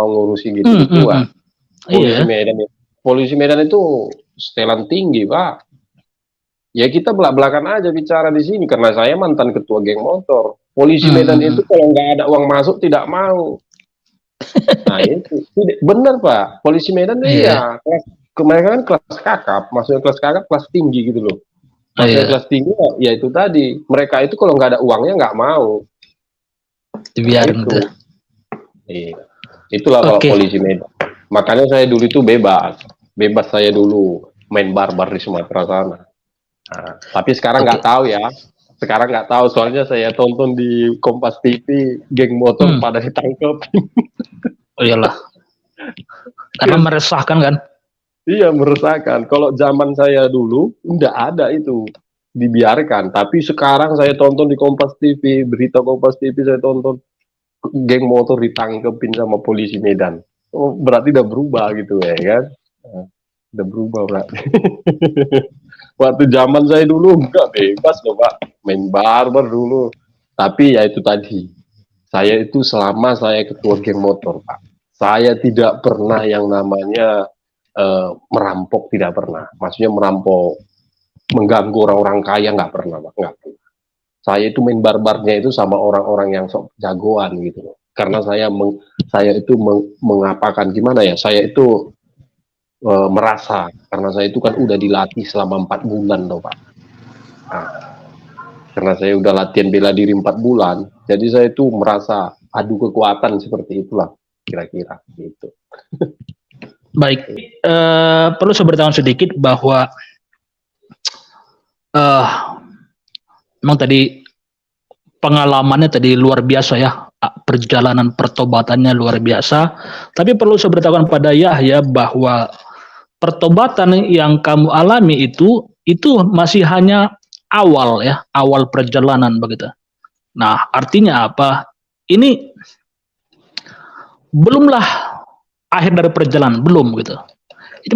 ngurusi Hmm. Hmm. gitu-gituan. Hmm. Iya ya. Polisi Medan itu setelan tinggi Pak. Ya kita belak-belakan aja bicara di sini karena saya mantan ketua geng motor. Polisi Hmm. Medan Hmm. itu Hmm. kalau nggak ada uang masuk tidak mau. Nah itu benar Pak. Polisi Medan Iya. iya. Kemarin kan kelas kakap, maksudnya kelas kakap kelas tinggi gitu loh. Maksudnya Iya. kelas tinggi ya itu tadi. Mereka itu kalau nggak ada uangnya nggak mau. Nah Dibiarin itu. tuh. Iya. Itulah kalau Oke. polisi Medan. Makanya saya dulu itu bebas saya dulu main barbar di Sumatera sana. Nah, tapi sekarang Oke. nggak tahu ya. Sekarang nggak tahu soalnya saya tonton di Kompas TV geng motor Hmm. pada ditangkap. Oh iyalah. Karena meresahkan kan. Iya meresahkan. Kalau zaman saya dulu nggak ada itu dibiarkan. Tapi sekarang saya tonton di Kompas TV, berita Kompas TV saya tonton geng motor ditangkepin sama polisi Medan. Oh, berarti udah berubah gitu ya kan? Nah, udah berubah berarti. Waktu zaman saya dulu enggak bebas loh Pak, main barbar dulu. Tapi ya itu tadi, saya itu selama saya ketua geng motor Pak, saya tidak pernah yang namanya merampok, tidak pernah. Maksudnya merampok, mengganggu orang-orang kaya nggak pernah Pak, nggak pernah. Saya itu main barbarnya itu sama orang-orang yang sok jagoan gitu loh. Karena saya itu mengapakan gimana ya? Saya itu merasa karena saya itu kan udah dilatih selama 4 bulan loh Pak. Nah, karena saya udah latihan bela diri 4 bulan, jadi saya itu merasa adu kekuatan seperti itulah kira-kira gitu. Baik. Perlu saya beritahu sedikit bahwa eh memang tadi pengalamannya tadi luar biasa ya, perjalanan pertobatannya luar biasa. Tapi perlu saya beritahukan pada Yahya bahwa pertobatan yang kamu alami itu masih hanya awal ya, awal perjalanan begitu. Nah, artinya apa? Ini belumlah akhir dari perjalanan, belum gitu. Ini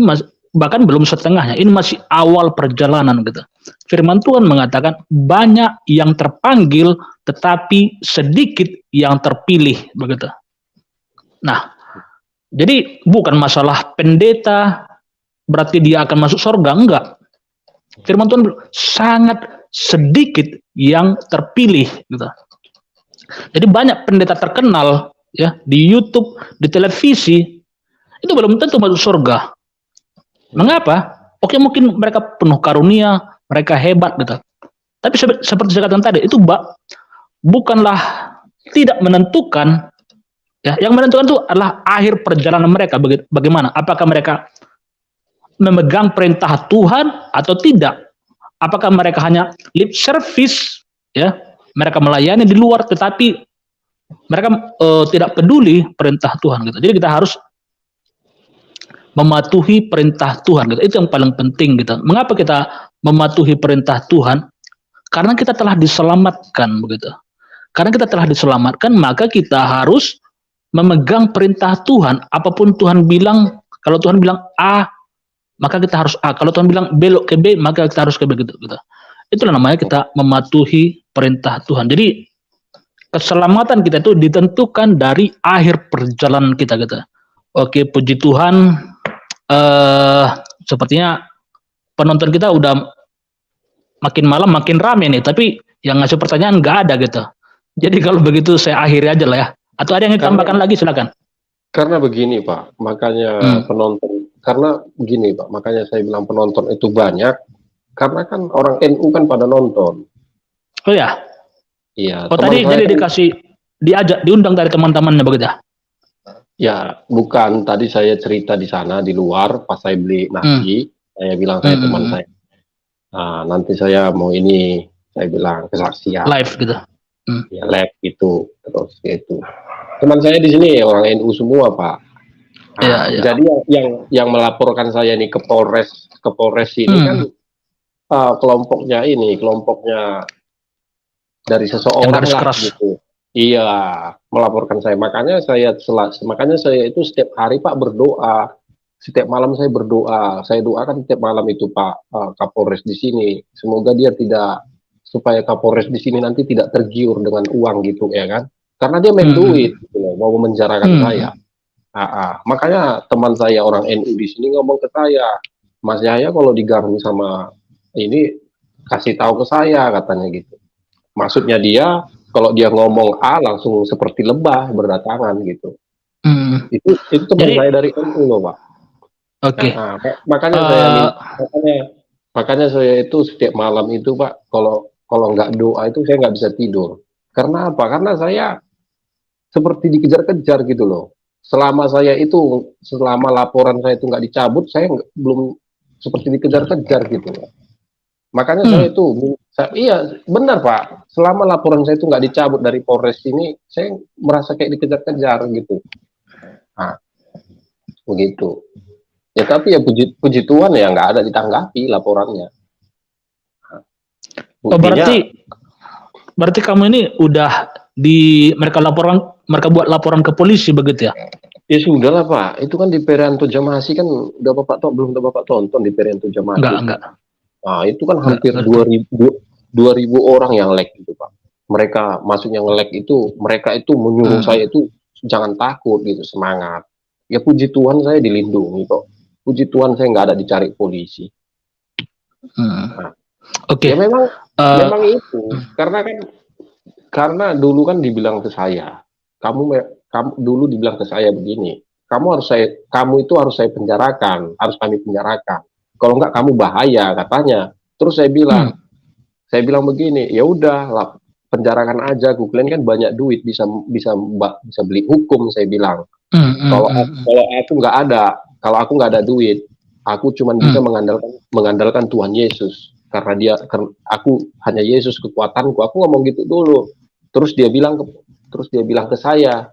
bahkan belum setengahnya. Ini masih awal perjalanan gitu. Firman Tuhan mengatakan banyak yang terpanggil tetapi sedikit yang terpilih begitu. Nah, jadi bukan masalah pendeta berarti dia akan masuk surga, enggak. Firman Tuhan sangat sedikit yang terpilih gitu. Jadi banyak pendeta terkenal ya di YouTube, di televisi itu belum tentu masuk surga. Mengapa? Oke, mungkin mereka penuh karunia, mereka hebat gitu. Tapi seperti saya katakan tadi, itu bukanlah tidak menentukan ya. Yang menentukan itu adalah akhir perjalanan mereka. Bagaimana? Apakah mereka memegang perintah Tuhan atau tidak? Apakah mereka hanya lip service ya? Mereka melayani di luar tetapi mereka tidak peduli perintah Tuhan gitu. Jadi kita harus mematuhi perintah Tuhan gitu. Itu yang paling penting gitu. Mengapa kita mematuhi perintah Tuhan? Karena kita telah diselamatkan begitu. Karena kita telah diselamatkan, maka kita harus memegang perintah Tuhan. Apapun Tuhan bilang, kalau Tuhan bilang A, maka kita harus A. Kalau Tuhan bilang belok ke B, maka kita harus ke B gitu. Itulah namanya kita mematuhi perintah Tuhan. Jadi keselamatan kita itu ditentukan dari akhir perjalanan kita gitu. Oke, puji Tuhan. Sepertinya penonton kita udah makin malam makin rame nih, tapi yang ngasih pertanyaan nggak ada gitu. Jadi kalau begitu saya akhiri aja lah ya. Atau ada yang ditambahkan lagi, silakan. Karena begini Pak, makanya penonton, karena begini Pak, makanya saya bilang penonton itu banyak, karena kan orang NU kan pada nonton. Oh ya? Iya. Oh tadi jadi diundang dari teman-temannya begitu? Ya, bukan. Tadi saya cerita di sana di luar, pas saya beli nasi, saya bilang saya teman saya. Nah, nanti saya mau ini, saya bilang kesaksian. Live gitu. Ya, live gitu, terus gitu. Teman saya di sini orang NU semua Pak. Nah, ya. Jadi yang melaporkan saya ini ke Polres ini kan kelompoknya dari seseorang lah gitu. Iya, melaporkan saya. Makanya saya itu setiap hari Pak berdoa. Setiap malam saya berdoa. Saya doakan setiap malam itu Pak Kapolres di sini. Semoga dia supaya Kapolres di sini nanti tidak tergiur dengan uang gitu ya kan. Karena dia main duit gitu loh, mau memenjarakan saya. Makanya teman saya orang NU di sini ngomong ke saya, Mas Yahya kalau diganggu sama ini kasih tahu ke saya katanya gitu. Maksudnya dia kalau dia ngomong A langsung seperti lebah berdatangan gitu. Itu teman saya dari NU loh Pak. Oke. Makanya saya itu setiap malam itu Pak kalau nggak doa itu saya nggak bisa tidur. Karena apa? Karena saya seperti dikejar-kejar gitu loh. Selama laporan saya itu nggak dicabut, saya belum seperti dikejar-kejar gitu loh. Makanya saya itu, iya benar Pak, selama laporan saya itu nggak dicabut dari Polres ini, saya merasa kayak dikejar-kejar gitu. Nah, begitu. Ya tapi ya puji Tuhan ya nggak ada ditanggapi laporannya. Oh berarti kamu ini udah mereka buat laporan ke polisi begitu ya? Ya sudah lah Pak, itu kan di Perianto Jamasi kan udah belum Bapak tonton di Perianto Jamasi? Enggak. Nah itu kan hampir 2000 orang yang lag itu Pak. Mereka maksudnya nge-lag itu, mereka itu menyuruh saya itu jangan takut gitu, semangat. Ya puji Tuhan saya dilindungi kok. Puji Tuhan saya nggak ada dicari polisi. Nah, Oke. Ya memang itu karena dulu kan dibilang ke saya, kamu dulu dibilang ke saya begini, kamu itu harus saya penjarakan, harus kami penjarakan. Kalau enggak kamu bahaya katanya. Terus saya bilang begini, ya udah lah penjarakan aja, kalian kan banyak duit bisa beli hukum, saya bilang. Kalau aku nggak ada duit, aku cuma bisa mengandalkan Tuhan Yesus. aku hanya Yesus kekuatanku. Aku ngomong gitu dulu. Terus dia bilang ke saya,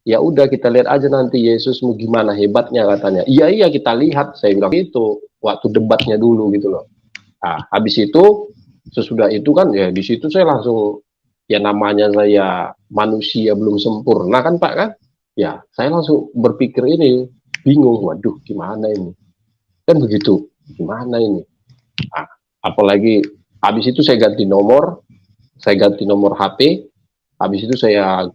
ya udah kita lihat aja nanti Yesusmu gimana hebatnya katanya. Iya kita lihat, saya bilang itu waktu debatnya dulu gitu loh. Nah, habis itu sesudah itu kan ya di situ saya langsung, ya namanya saya manusia belum sempurna kan Pak kan, ya saya langsung berpikir ini bingung, waduh gimana ini kan begitu, gimana ini. Nah, apalagi habis itu saya ganti nomor HP, habis itu saya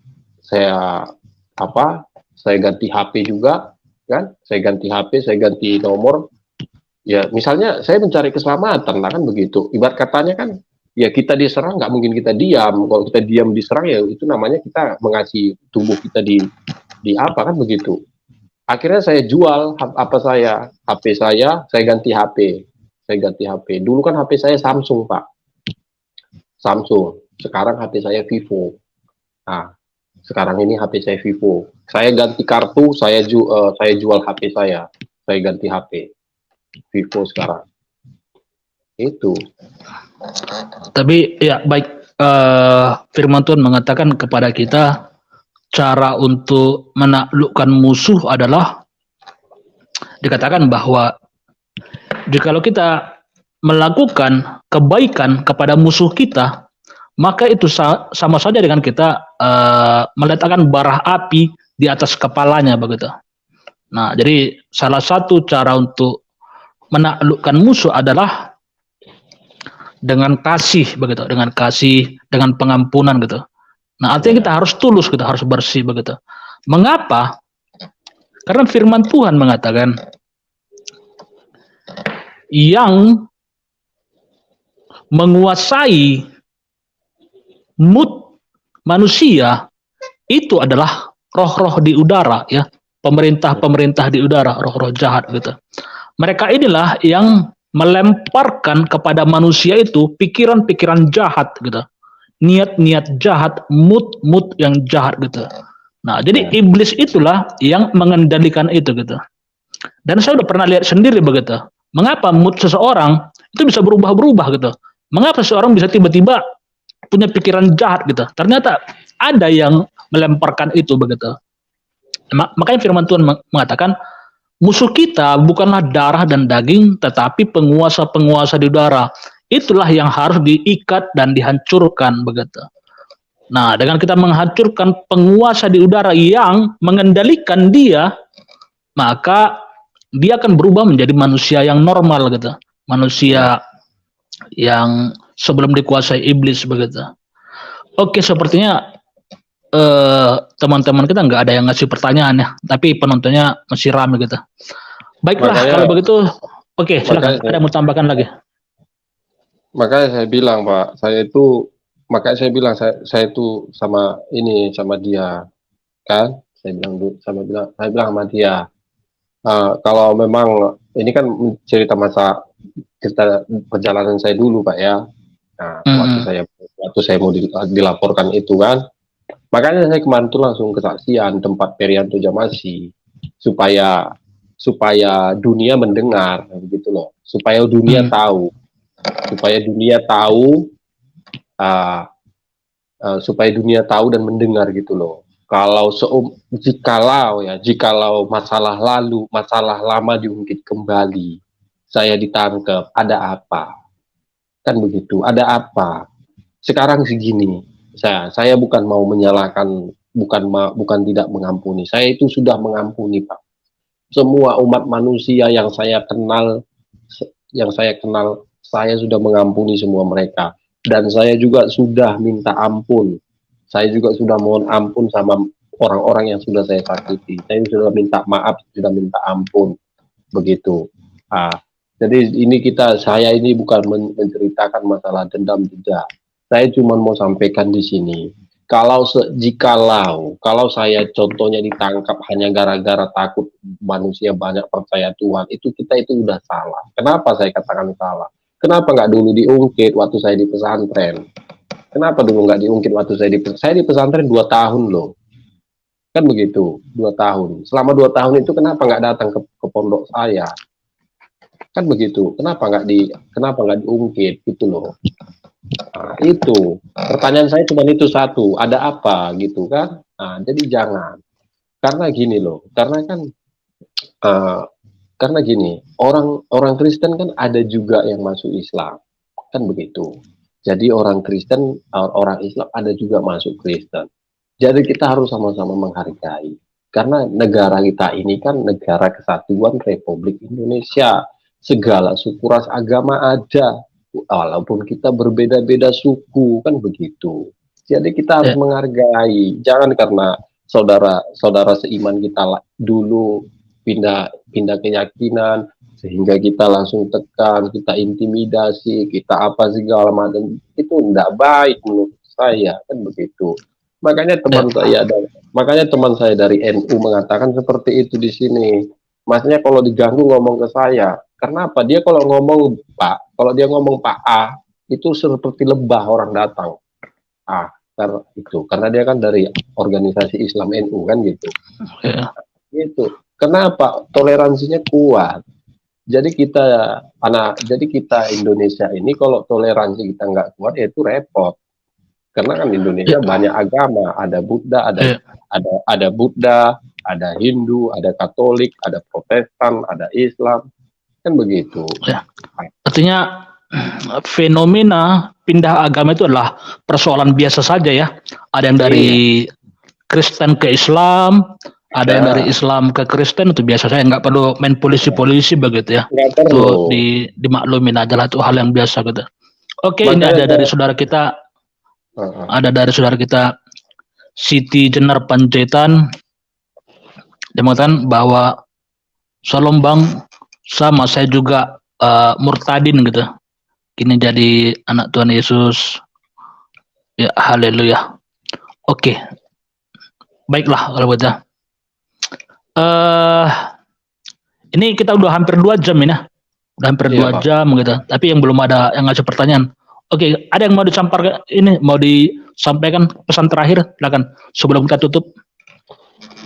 ganti HP juga kan, saya ganti nomor. Ya misalnya saya mencari keselamatan lah kan begitu, ibarat katanya kan, ya kita diserang nggak mungkin kita diam. Kalau kita diam diserang ya itu namanya kita mengasihi tubuh kita di apa kan begitu. Akhirnya saya jual HP saya ganti HP. Dulu kan HP saya Samsung Pak, Samsung. Sekarang HP saya Vivo. Nah, sekarang ini HP saya Vivo. Saya ganti kartu, saya jual HP saya ganti HP Vivo sekarang. Itu. Tapi ya baik, firman Tuhan mengatakan kepada kita cara untuk menaklukkan musuh adalah dikatakan bahwa jikalau kita melakukan kebaikan kepada musuh kita, maka itu sama saja dengan kita meletakkan bara api di atas kepalanya begitu. Nah, jadi salah satu cara untuk menaklukkan musuh adalah dengan kasih begitu, dengan pengampunan gitu. Nah, artinya kita harus tulus, kita harus bersih begitu. Mengapa? Karena firman Tuhan mengatakan yang menguasai mood manusia itu adalah roh-roh di udara ya, pemerintah di udara, roh-roh jahat gitu. Mereka inilah yang melemparkan kepada manusia itu pikiran-pikiran jahat gitu, niat-niat jahat, mood yang jahat gitu. Nah, jadi iblis itulah yang mengendalikan itu gitu. Dan saya udah pernah lihat sendiri begitu. Mengapa mood seseorang itu bisa berubah-berubah gitu? Mengapa seseorang bisa tiba-tiba punya pikiran jahat gitu? Ternyata ada yang melemparkan itu begitu. Makanya firman Tuhan mengatakan musuh kita bukanlah darah dan daging, tetapi penguasa-penguasa di udara. Itulah yang harus diikat dan dihancurkan begitu. Nah, dengan kita menghancurkan penguasa di udara yang mengendalikan dia, maka dia akan berubah menjadi manusia yang normal gitu. Manusia yang sebelum dikuasai iblis begitu. Oke, sepertinya teman-teman kita nggak ada yang ngasih pertanyaan ya, tapi penontonnya masih ramai gitu. Baiklah, kalau begitu, oke, silakan. Ada yang mau tambahkan lagi? Makanya saya bilang Pak, saya itu sama dia kan, saya bilang sama dia, kalau memang ini kan cerita perjalanan saya dulu Pak ya. Nah, waktu saya mau dilaporkan itu kan, makanya saya kemarin tuh langsung kesaksian tempat Perianto Jamasi supaya dunia mendengar gitu loh, supaya dunia tahu, supaya dunia tahu dan mendengar gitu loh. Jikalau masalah lama diungkit kembali, saya ditangkap, ada apa? Kan begitu, ada apa? Sekarang segini, saya bukan mau menyalahkan, bukan tidak mengampuni. Saya itu sudah mengampuni Pak. Semua umat manusia yang saya kenal, saya sudah mengampuni semua mereka. Dan saya juga sudah minta ampun. Saya juga sudah mohon ampun sama orang-orang yang sudah saya sakiti. Saya sudah minta maaf, sudah minta ampun. Begitu. Jadi saya ini bukan menceritakan masalah dendam, tidak. Saya cuma mau sampaikan di sini. Kalau saya contohnya ditangkap hanya gara-gara takut manusia banyak percaya Tuhan, kita udah salah. Kenapa saya katakan salah? Kenapa nggak dulu diungkit waktu saya di pesantren? Kenapa dulu nggak diungkit waktu saya di pesantren 2 tahun loh. Kan begitu, 2 tahun. Selama 2 tahun itu kenapa nggak datang ke pondok saya? Kan begitu. Kenapa nggak diungkit gitu loh. Nah, itu pertanyaan saya cuma itu satu, ada apa gitu kan? Nah, jadi jangan, karena gini loh, uh, karena gini, orang Kristen kan ada juga yang masuk Islam, kan begitu. Jadi orang Kristen, orang Islam ada juga masuk Kristen. Jadi kita harus sama-sama menghargai. Karena negara kita ini kan negara kesatuan Republik Indonesia. Segala suku ras agama ada. Walaupun kita berbeda-beda suku, kan begitu. Jadi kita harus menghargai. Jangan karena saudara-saudara seiman kita dulu pindah keyakinan, sehingga kita langsung tekan, kita intimidasi, kita apa segala macam, itu tidak baik menurut saya, kan begitu. Makanya teman saya dari NU mengatakan seperti itu di sini. Maksudnya kalau diganggu ngomong ke saya, kenapa dia kalau dia ngomong Pak A itu seperti lebah orang datang. Karena dia kan dari organisasi Islam NU kan gitu. Gitu. Kenapa? Toleransinya kuat. Jadi kita Indonesia ini kalau toleransi kita nggak kuat, ya itu repot. Karena kan Indonesia banyak agama, ada Buddha, ada Buddha, ada Hindu, ada Katolik, ada Protestan, ada Islam, kan begitu. Artinya fenomena pindah agama itu adalah persoalan biasa saja ya. Ada yang dari Kristen ke Islam, ada yang dari Islam ke Kristen, itu biasa saja, nggak perlu main polisi-polisi begitu ya. Itu dimaklumin aja lah, itu hal yang biasa gitu. Oke, ini ada dari saudara kita. Ada dari saudara kita Siti Jenar Panjaitan. Dia mengatakan bahwa Shalom Bang, sama saya juga murtadin gitu. Kini jadi anak Tuhan Yesus. Ya, haleluya. Oke. Baiklah kalau begitu. Ini kita udah hampir 2 jam ini. Udah hampir 2 jam gitu. Tapi yang belum ada yang ngasih pertanyaan. Oke, ada yang mau disampaikan pesan terakhir, silakan sebelum kita tutup.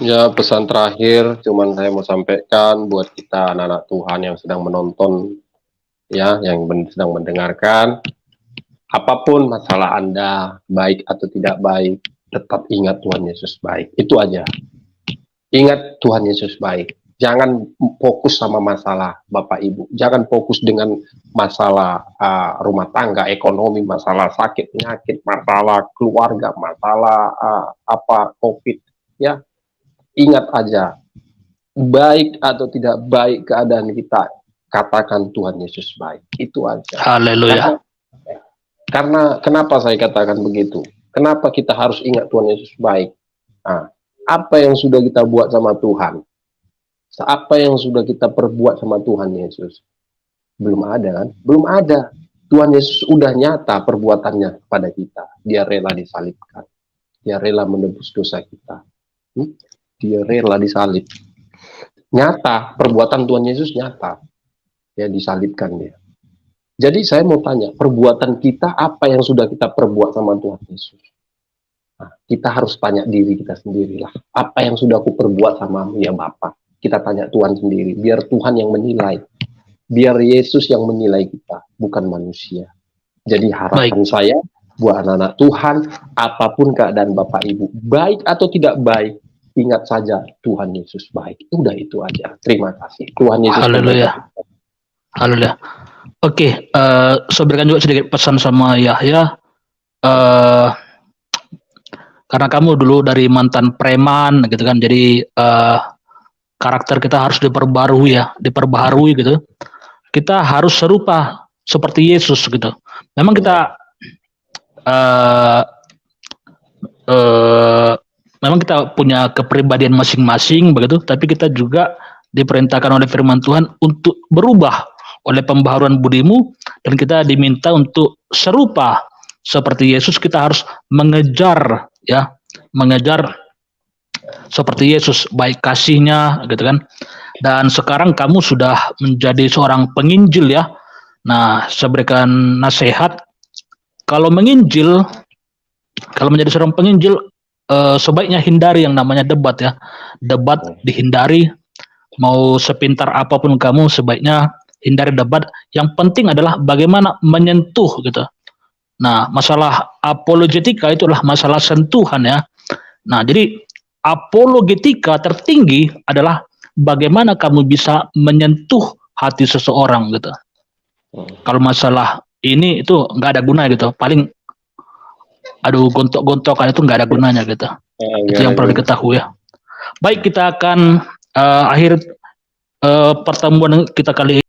Ya, pesan terakhir cuman saya mau sampaikan buat kita anak-anak Tuhan yang sedang menonton, ya, yang sedang mendengarkan, apapun masalah Anda, baik atau tidak baik, tetap ingat Tuhan Yesus baik. Itu aja. Ingat Tuhan Yesus baik. Jangan fokus sama masalah Bapak Ibu. Jangan fokus dengan masalah rumah tangga, ekonomi, masalah sakit, penyakit, masalah keluarga, masalah COVID. Ya, ingat aja, baik atau tidak baik keadaan kita, katakan Tuhan Yesus baik. Itu aja. Haleluya. Karena kenapa saya katakan begitu? Kenapa kita harus ingat Tuhan Yesus baik? Apa yang sudah kita buat sama Tuhan? Apa yang sudah kita perbuat sama Tuhan Yesus? Belum ada kan? Belum ada. Tuhan Yesus udah nyata perbuatannya kepada kita. Dia rela disalibkan. Dia rela menebus dosa kita. Dia rela disalib. Nyata, perbuatan Tuhan Yesus nyata. Dia disalibkan dia. Jadi saya mau tanya, perbuatan kita apa yang sudah kita perbuat sama Tuhan Yesus? Kita harus tanya diri kita sendirilah. Apa yang sudah aku perbuat sama ya Bapak? Kita tanya Tuhan sendiri, biar Tuhan yang menilai, biar Yesus yang menilai kita, bukan manusia. Jadi harapan saya buat anak-anak Tuhan, apapun keadaan Bapak Ibu, baik atau tidak baik, ingat saja Tuhan Yesus baik. Udah itu aja. Terima kasih. Tuhan Yesus. Haleluya. Haleluya. Oke, saya berikan juga sedikit pesan sama Yahya. Karena kamu dulu dari mantan preman gitu kan, jadi karakter kita harus diperbaharui gitu. Kita harus serupa seperti Yesus gitu. Memang kita punya kepribadian masing-masing begitu, tapi kita juga diperintahkan oleh firman Tuhan untuk berubah oleh pembaharuan budimu, dan kita diminta untuk serupa seperti Yesus. Kita harus mengejar seperti Yesus, baik kasihnya gitu kan. Dan sekarang kamu sudah menjadi seorang penginjil ya. Nah, saya berikan nasihat, kalau menjadi seorang penginjil, sebaiknya hindari yang namanya debat ya. Debat dihindari. Mau sepintar apapun kamu, sebaiknya hindari debat. Yang penting adalah bagaimana menyentuh gitu. Nah, masalah apologetika itu adalah masalah sentuhan ya. Nah, jadi apologetika tertinggi adalah bagaimana kamu bisa menyentuh hati seseorang gitu. Kalau masalah ini itu nggak ada guna gitu. Paling aduh gontok-gontokan itu nggak ada gunanya gitu. Itu yang perlu diketahui ya. Baik, kita akan akhir pertemuan kita kali ini.